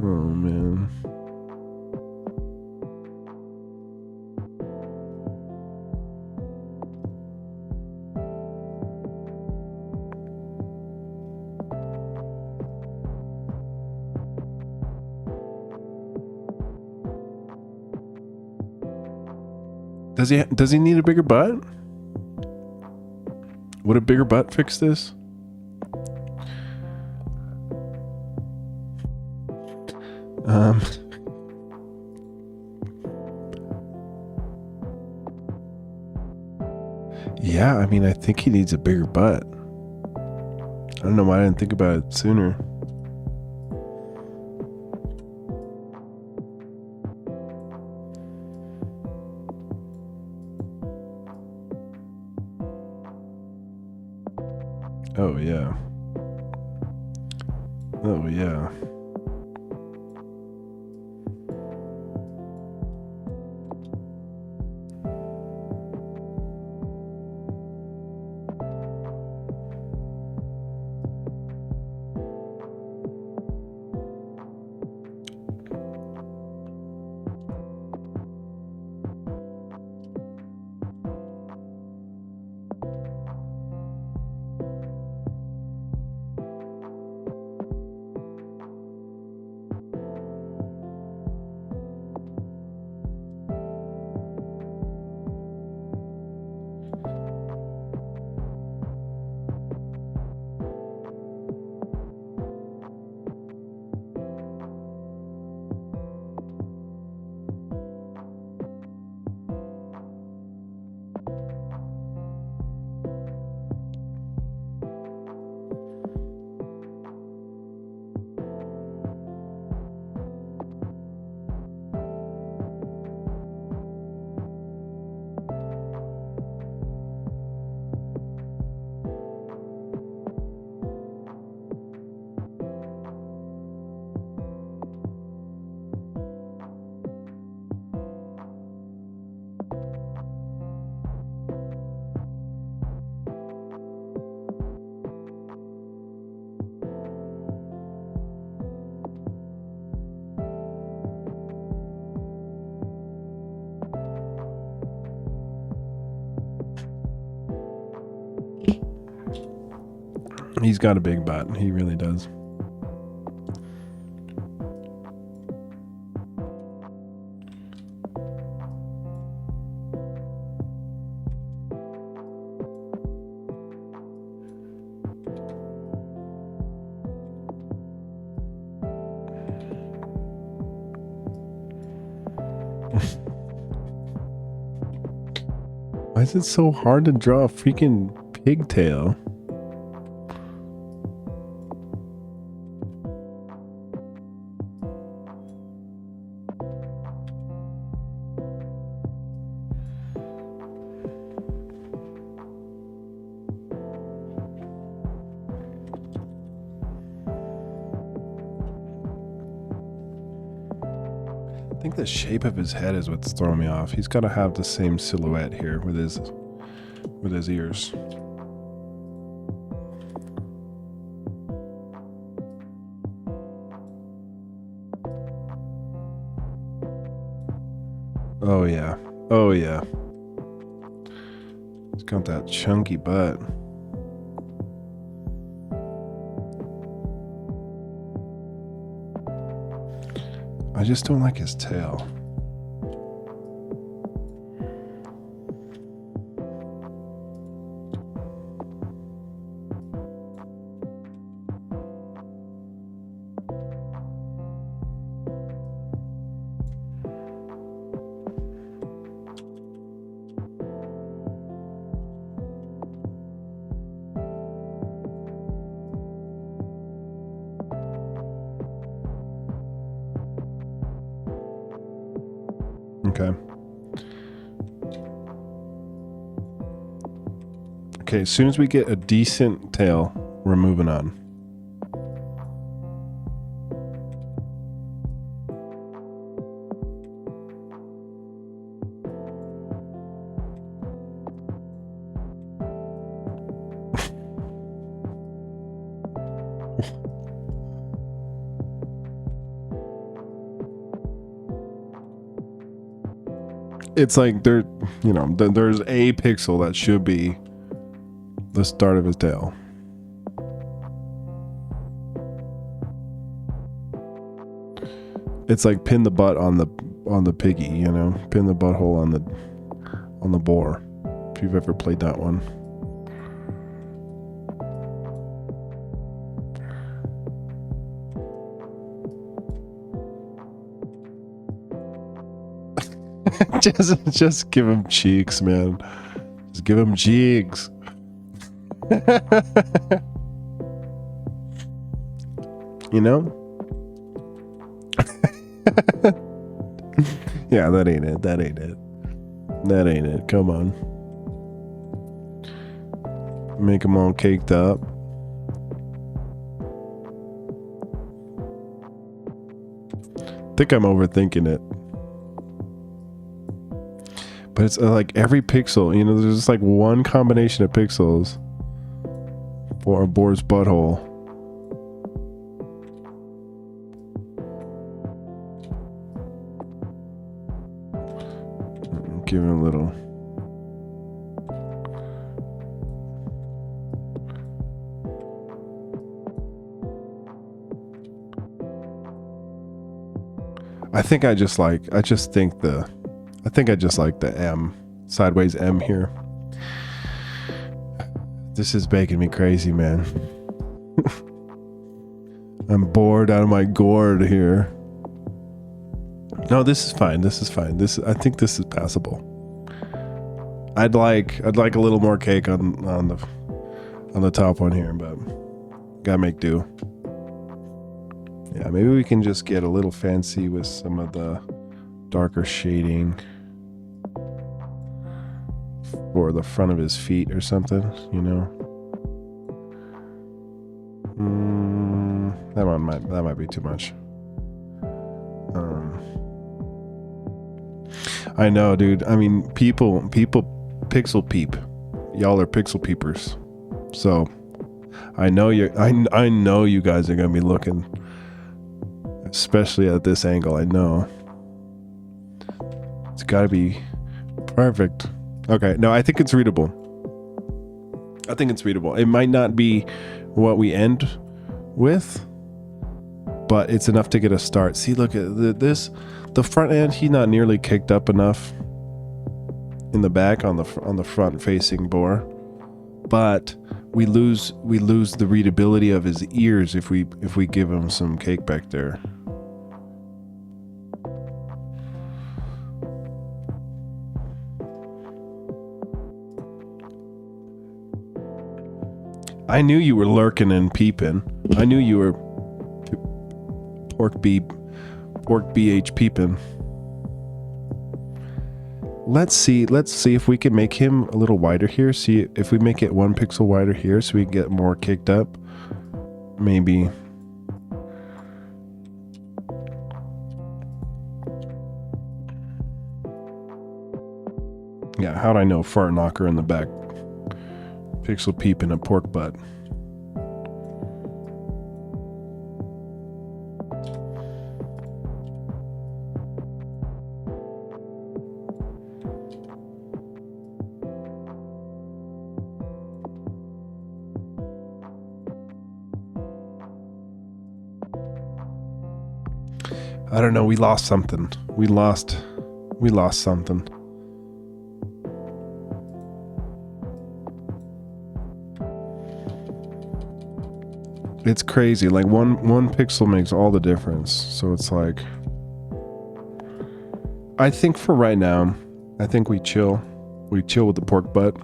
Oh man. Does he need a bigger butt? Would a bigger butt fix this? Yeah, I mean, I think he needs a bigger butt. I don't know why I didn't think about it sooner. Oh, yeah. Oh, yeah. He's got a big butt. He really does. Why is it so hard to draw a freaking pigtail? I think the shape of his head is what's throwing me off. He's got to have the same silhouette here with his ears. Oh yeah. Oh yeah. He's got that chunky butt. I just don't like his tail. Okay. Okay, as soon as we get a decent tail, we're moving on. It's like there's a pixel that should be the start of his tail. It's like pin the butt on the piggy, you know, pin the butthole on the boar. If you've ever played that one. just give him cheeks, man. Just give him cheeks. You know? Yeah, that ain't it. That ain't it. That ain't it. Come on. Make him all caked up. Think I'm overthinking it. But it's like every pixel, you know, there's just like one combination of pixels for a boar's butthole. Give him a little. I think I just like the M, sideways M here. This is making me crazy, man. I'm bored out of my gourd here. No, this is fine. This is fine. I think this is passable. I'd like a little more cake on the top one here, but gotta make do. Yeah, maybe we can just get a little fancy with some of the darker shading for the front of his feet or something, you know. That might be too much. I know, dude. I mean, people pixel peep. Y'all are pixel peepers. So I know I know you guys are gonna be looking, especially at this angle. I know. It's gotta be perfect. Okay, no, I think it's readable. It might not be what we end with, but it's enough to get a start. See, look at this. The front end, he's not nearly kicked up enough in the back on the front facing boar, but we lose the readability of his ears if we give him some cake back there. I knew you were lurking and peeping. I knew you were pork BH peeping. Let's see if we can make him a little wider here. See if we make it 1 pixel wider here so we can get more caked up. Maybe. Yeah, how'd I know fart knocker in the back? Pixel peep in a pork butt. I don't know, we lost something. We lost something. It's crazy. Like one pixel makes all the difference. So it's like, I think for right now, I think we chill. We chill with the pork butt.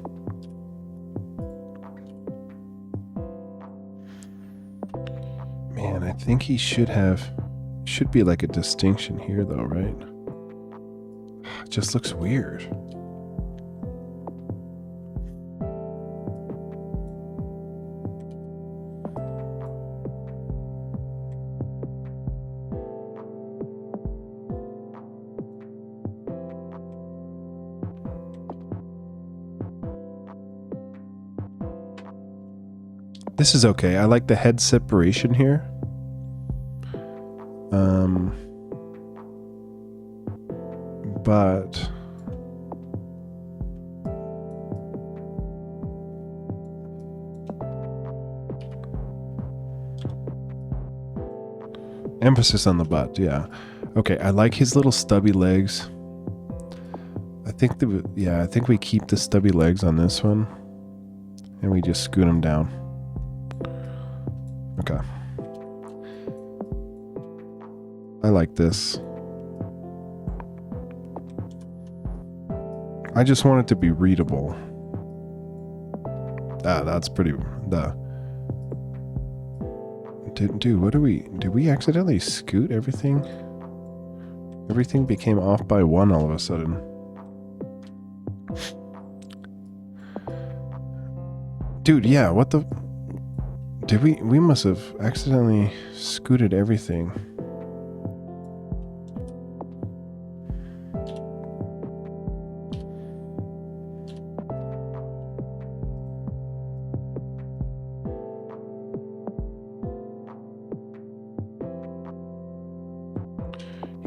Man, I think he should be like a distinction here though, right? It just looks weird. This is okay. I like the head separation here. But emphasis on the butt, yeah. Okay, I like his little stubby legs. I think we keep the stubby legs on this one, and we just scoot them down. Okay. I like this. I just want it to be readable. That's pretty. Did we accidentally scoot everything? Everything became off by 1 all of a sudden. Dude, yeah, what the? We must have accidentally scooted everything.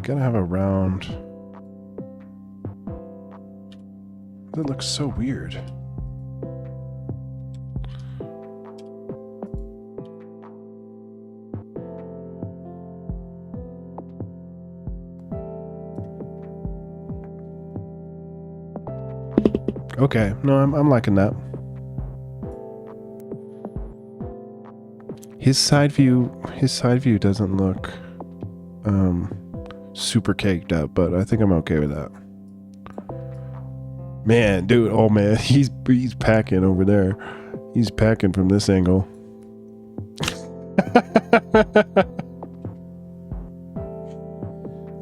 Gotta have a round. That looks so weird. Okay, no, I'm liking that. His side view doesn't look super caked up, but I think I'm okay with that. Man, dude, oh man, he's packing over there. He's packing from this angle.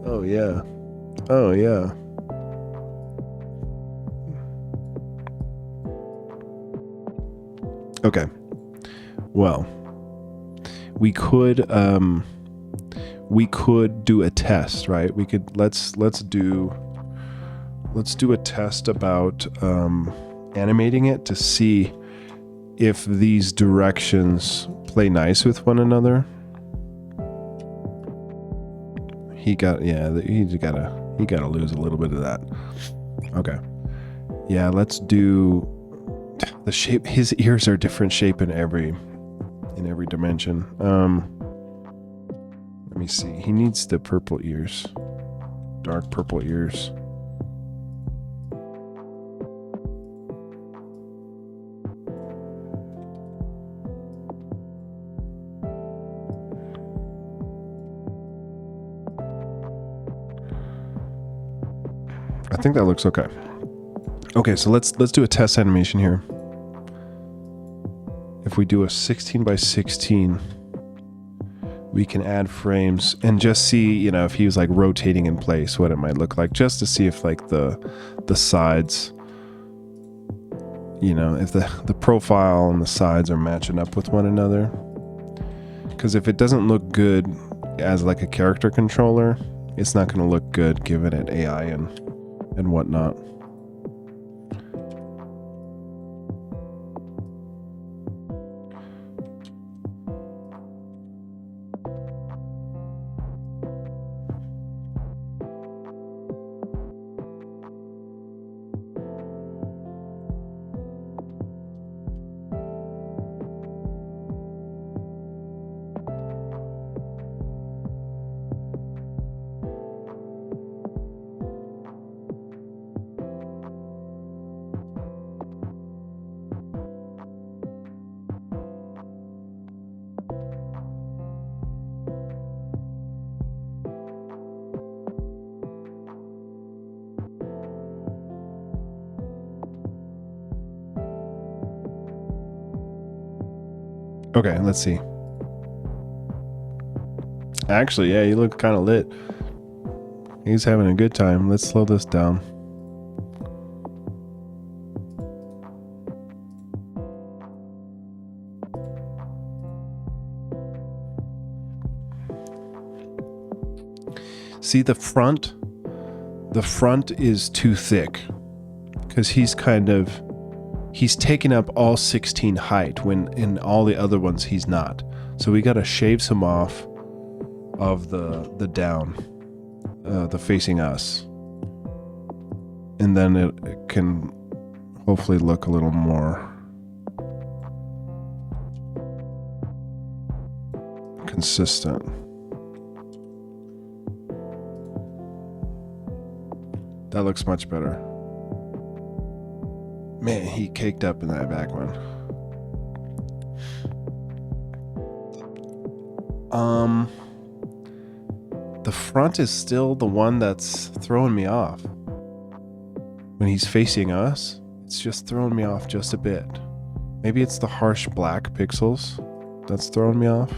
Oh yeah. Oh yeah. Okay. Well, we could do a test, right? We could let's do a test about animating it to see if these directions play nice with one another. He gotta lose a little bit of that. Okay. Yeah, let's do the shape. His ears are different shape in every dimension. Let me see. He needs the purple ears. Dark purple ears. I think that looks okay. Okay, so let's do a test animation here. If we do a 16 by 16, we can add frames and just see, if he was like rotating in place, what it might look like, just to see if like the sides, if the profile and the sides are matching up with one another. Because if it doesn't look good as like a character controller, it's not going to look good given it AI and whatnot. Okay, let's see. Actually, yeah, he looked kind of lit. He's having a good time. Let's slow this down. See, the front is too thick because he's taking up all 16 height when in all the other ones he's not. So we got to shave some off of the down, the facing us, and then it can hopefully look a little more consistent. That looks much better. Man, he caked up in that back one. The front is still the one that's throwing me off. When he's facing us, it's just throwing me off just a bit. Maybe it's the harsh black pixels that's throwing me off.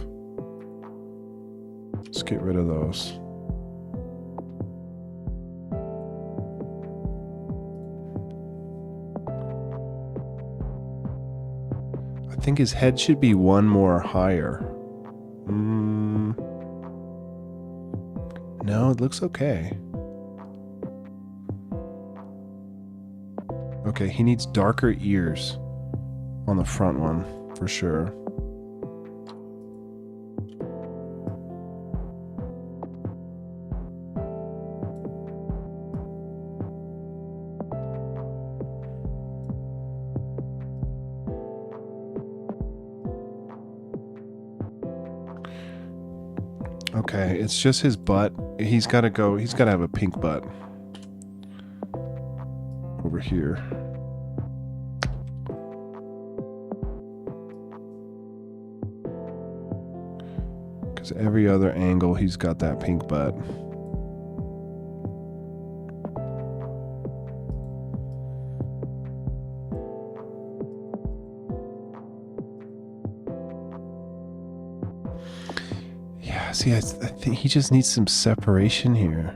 Let's get rid of those. I think his head should be one more higher. No, it looks okay. Okay, he needs darker ears on the front one, for sure. Okay, it's just his butt. He's got to have a pink butt. Over here. Because every other angle, he's got that pink butt. See, I think he just needs some separation here.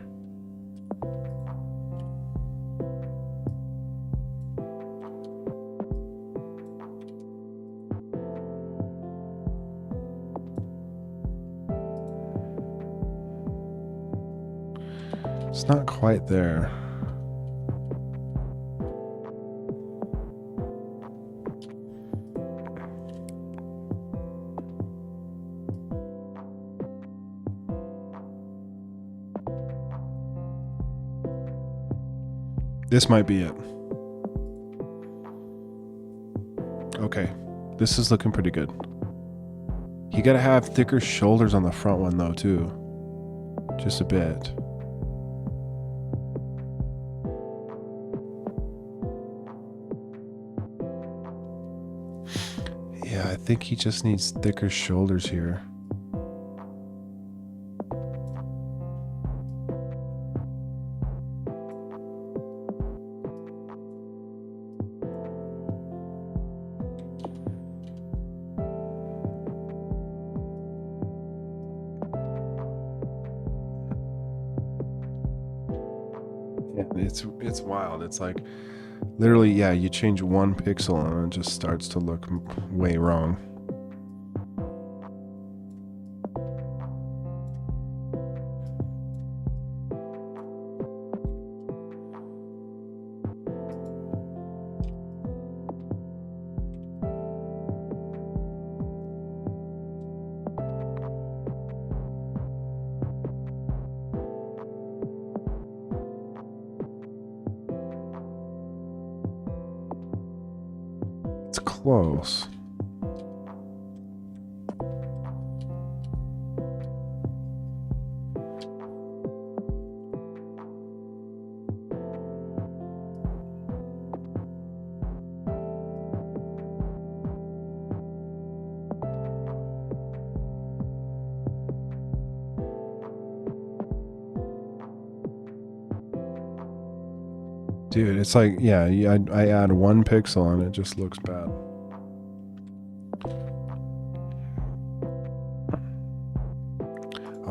It's not quite there. This might be it. Okay, this is looking pretty good. You gotta have thicker shoulders on the front one though too. Just a bit. Yeah, I think he just needs thicker shoulders here. It's wild. It's like literally, yeah, you change one pixel and it just starts to look way wrong. It's close. Dude, it's like, yeah, I add one pixel and it just looks bad.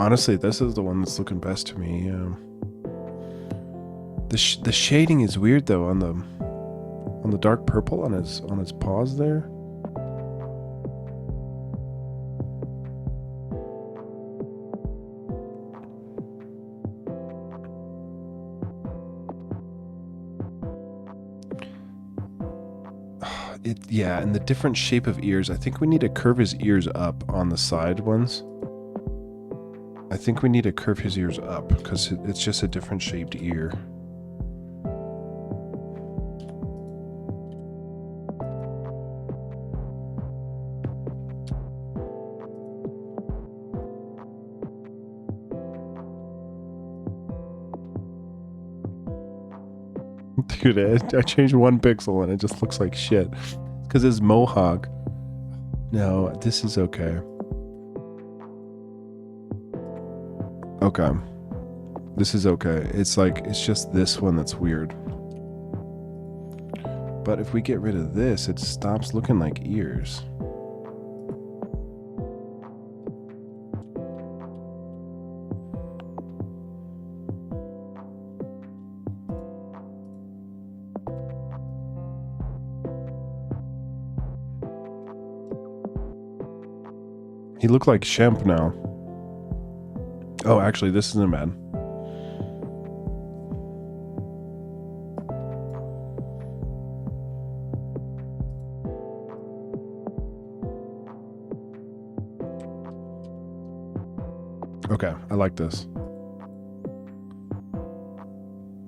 Honestly, this is the one that's looking best to me. The shading is weird though on the dark purple on his paws there. Yeah, and the different shape of ears. I think we need to curve his ears up on the side ones. I think we need to curve his ears up because it's just a different shaped ear. Dude, I changed 1 pixel and it just looks like shit. Because his mohawk. No, this is okay. Okay. This is okay. It's just this one that's weird. But if we get rid of this, it stops looking like ears. He looked like Shemp now. Oh, actually, this isn't bad. Okay, I like this.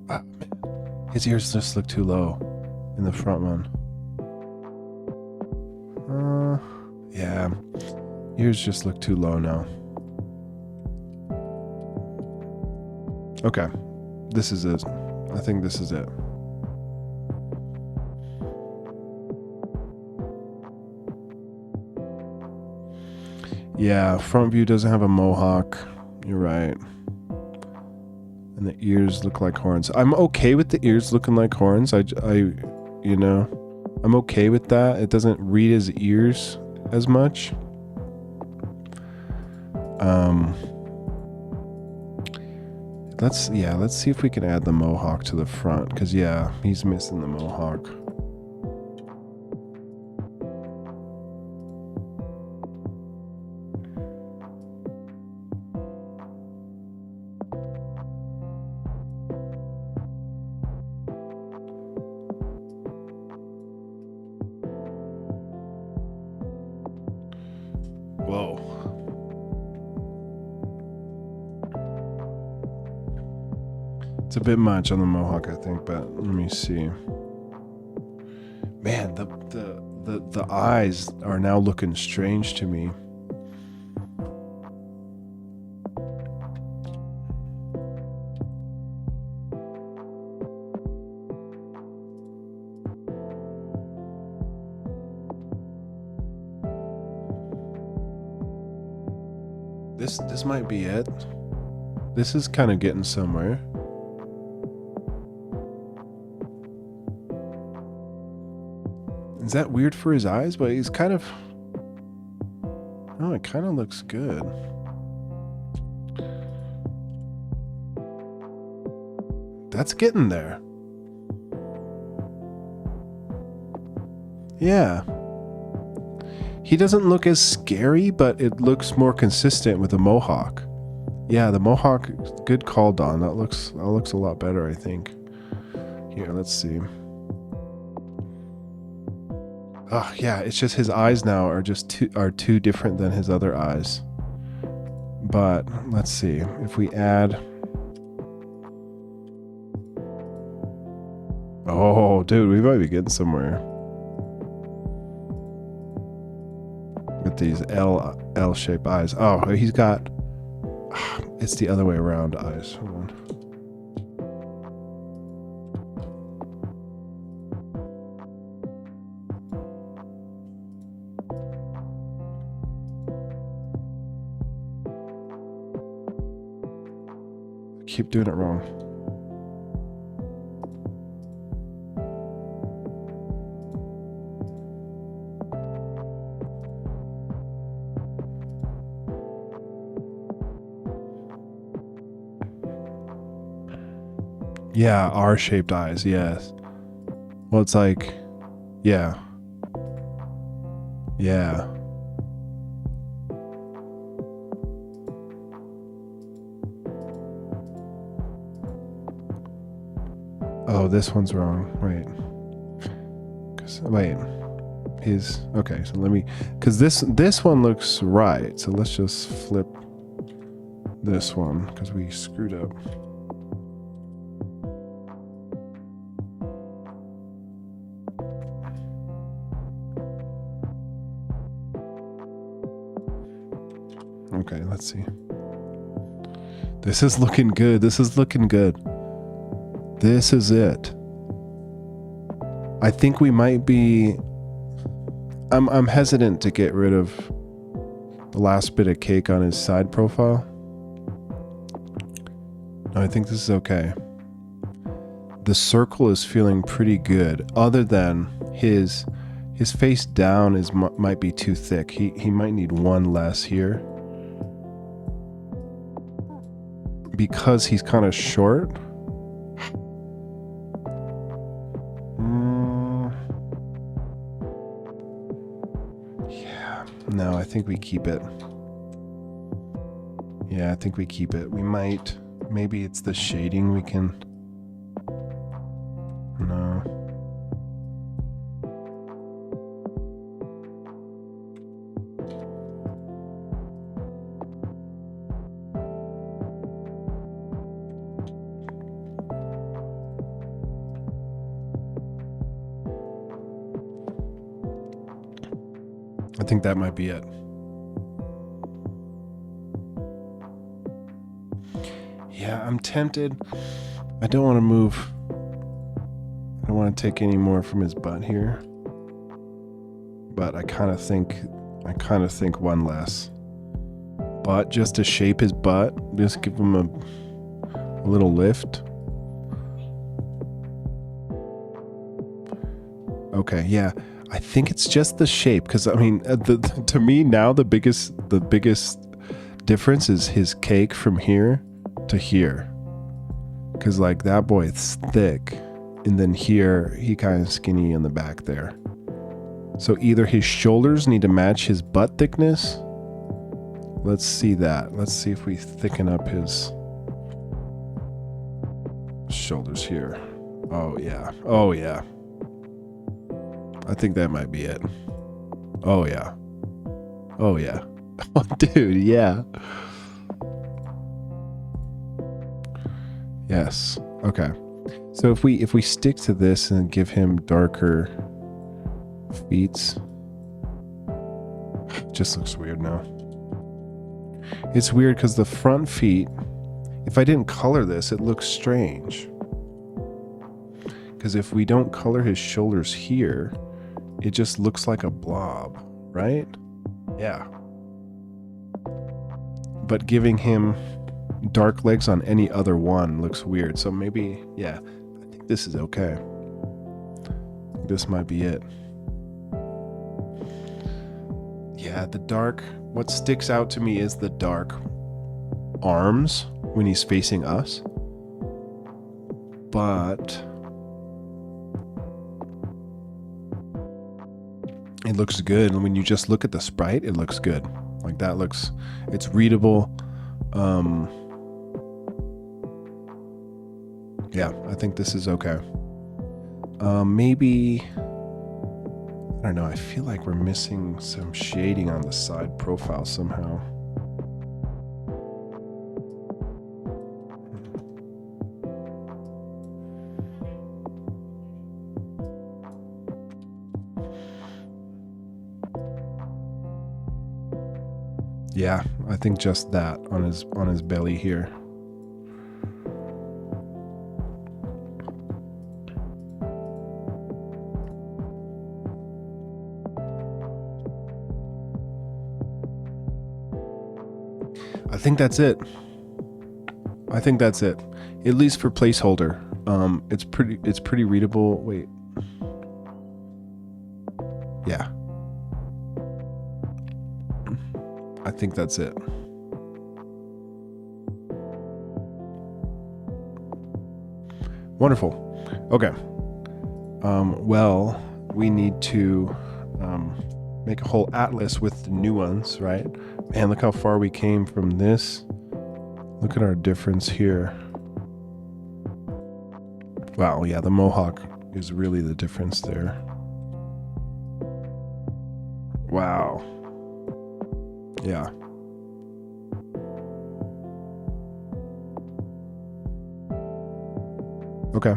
Ah, man. His ears just look too low in the front one. Yeah. Ears just look too low now. Okay. This is it. I think this is it. Yeah, front view doesn't have a mohawk. You're right. And the ears look like horns. I'm okay with the ears looking like horns. You know, I'm okay with that. It doesn't read as ears as much. Let's see if we can add the mohawk to the front, because yeah, he's missing the mohawk. Whoa. It's a bit much on the mohawk, I think, but let me see. Man, the eyes are now looking strange to me. This might be it. This is kind of getting somewhere. Is that weird for his eyes? But he's kind of... Oh, it kind of looks good. That's getting there. Yeah. He doesn't look as scary, but it looks more consistent with the mohawk. Yeah, the mohawk, good call, Don. That looks a lot better, I think. Here, let's see. Oh, yeah, it's just his eyes now are too different than his other eyes. But let's see if we add. Oh, dude, we might be getting somewhere with these L-shaped eyes. Oh, he's got. It's the other way around eyes. Hold on. Keep doing it wrong. Yeah, R-shaped eyes, yes. Well, it's like, yeah. Yeah. Oh, this one's wrong. Wait. Wait. Okay, so let me, because this one looks right. So let's just flip this one because we screwed up. Okay, let's see. This is looking good. This is looking good. This is it. I think we might be... I'm hesitant to get rid of the last bit of cake on his side profile. No, I think this is okay. The circle is feeling pretty good, other than his face down might be too thick. He might need one less here. Because he's kind of short. Yeah. No, I think we keep it. Yeah, I think we keep it. We might... Maybe it's the shading we can... No. I think that might be it. Yeah, I'm tempted. I don't want to move. I don't want to take any more from his butt here. But I kind of think one less. But just to shape his butt, just give him a little lift. Okay, yeah. I think it's just the shape, because I mean, to me now the biggest difference is his cake from here to here, because like that boy is thick, and then here he kind of skinny in the back there. So either his shoulders need to match his butt thickness. Let's see that. Let's see if we thicken up his shoulders here. Oh yeah. Oh yeah. I think that might be it. Oh yeah. Oh yeah. Oh dude, yeah. Yes. Okay. So if we stick to this and give him darker feet, it just looks weird now. It's weird because the front feet, if I didn't color this, it looks strange. Because if we don't color his shoulders here, it just looks like a blob, right? Yeah. But giving him dark legs on any other one looks weird. So maybe, yeah, I think this is okay. This might be it. Yeah, the dark, what sticks out to me is the dark arms when he's facing us. But it looks good. And when you just look at the sprite, it looks good. Like that looks, it's readable. Yeah, I think this is okay. Maybe, I don't know, I feel like we're missing some shading on the side profile somehow. Yeah, I think just that on his belly here. I think that's it. I think that's it. At least for placeholder. It's pretty readable. Wait. Yeah. I think that's it. Wonderful. Okay. Well, we need to make a whole atlas with the new ones, right? Man, look how far we came from this. Look at our difference here. Wow, yeah, the Mohawk is really the difference there. Wow. Yeah. Okay.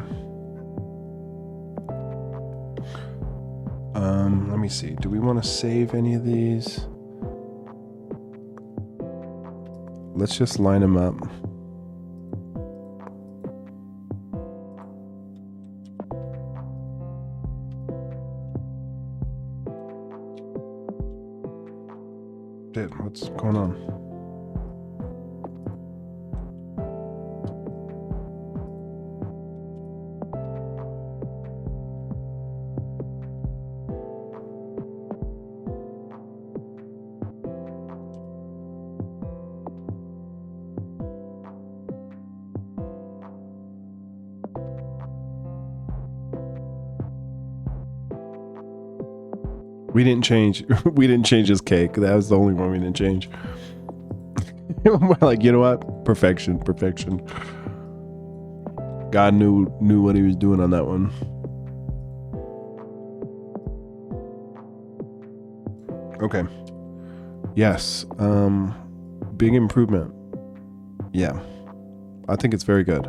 Let me see. Do we want to save any of these? Let's just line them up. Dude, what's going on? We didn't change. We didn't change his cake. That was the only one we didn't change. We're like, you know what? Perfection. God knew what he was doing on that one. Okay. Yes. Big improvement. Yeah. I think it's very good.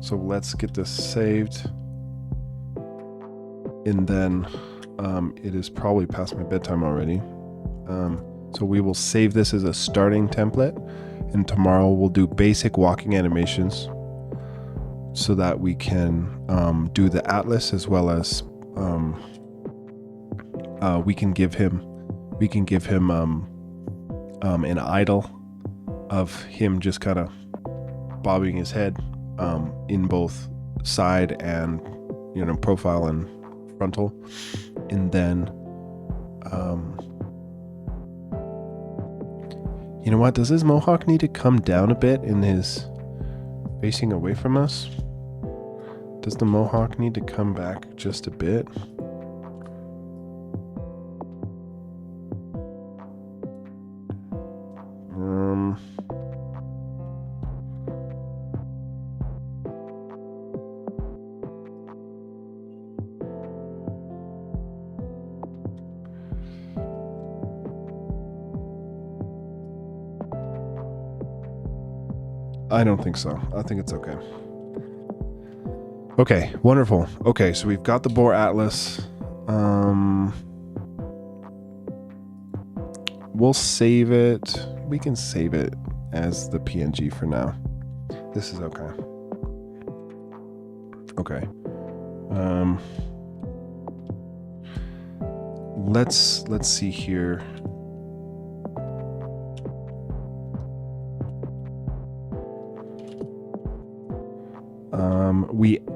So let's get this saved. And then it is probably past my bedtime already. So we will save this as a starting template, and tomorrow we'll do basic walking animations so that we can do the atlas, as well as we can give him an idle of him just kind of bobbing his head in both side and profile and frontal. And then you know what, does his mohawk need to come down a bit in his facing away from us? Does the mohawk need to come back just a bit? I don't think so. I think it's okay. Okay, wonderful. Okay, so we've got the Boar Atlas. We'll save it. We can save it as the PNG for now. This is okay. Okay. Let's see here.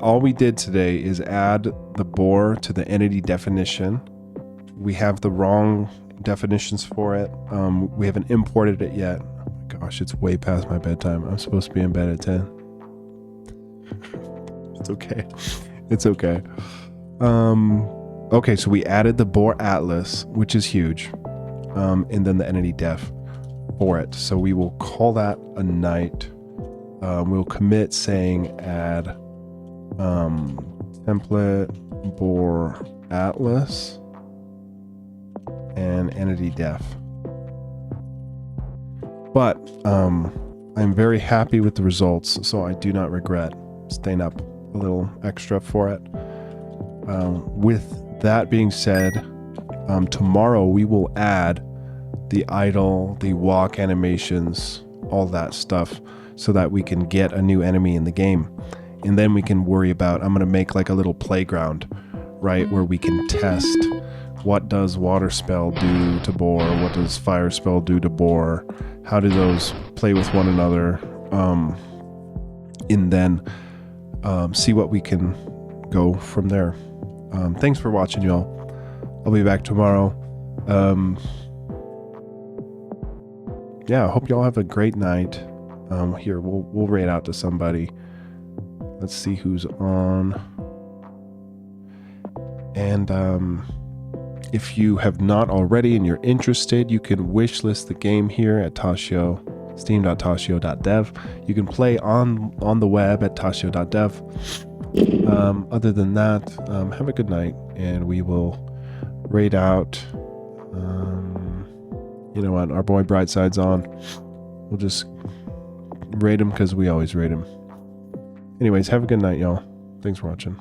All we did today is add the boar to the entity definition. We have the wrong definitions for it. We haven't imported it yet. Oh my gosh, it's way past my bedtime. I'm supposed to be in bed at 10. It's okay. It's okay. Okay, so we added the Boar Atlas, which is huge. And then the entity def for it. So we will call that a night. We'll commit saying add template Boar Atlas and entity def. But I'm very happy with the results, so I do not regret staying up a little extra for it. With that being said, tomorrow we will add the idle, the walk animations, all that stuff, so that we can get a new enemy in the game. And then we can worry about, I'm going to make like a little playground, right, where we can test what does water spell do to boar, what does fire spell do to boar, how do those play with one another, and then see what we can go from there. Thanks for watching, y'all. I'll be back tomorrow. Yeah, I hope y'all have a great night. Here, we'll raid out to somebody. Let's see who's on. And if you have not already and you're interested, you can wishlist the game here at Tashio, steam.tashio.dev. You can play on the web at tashio.dev. Other than that, have a good night, and we will raid out. You know what? Our boy Brightside's on. We'll just raid him because we always raid him. Anyways, have a good night, y'all. Thanks for watching.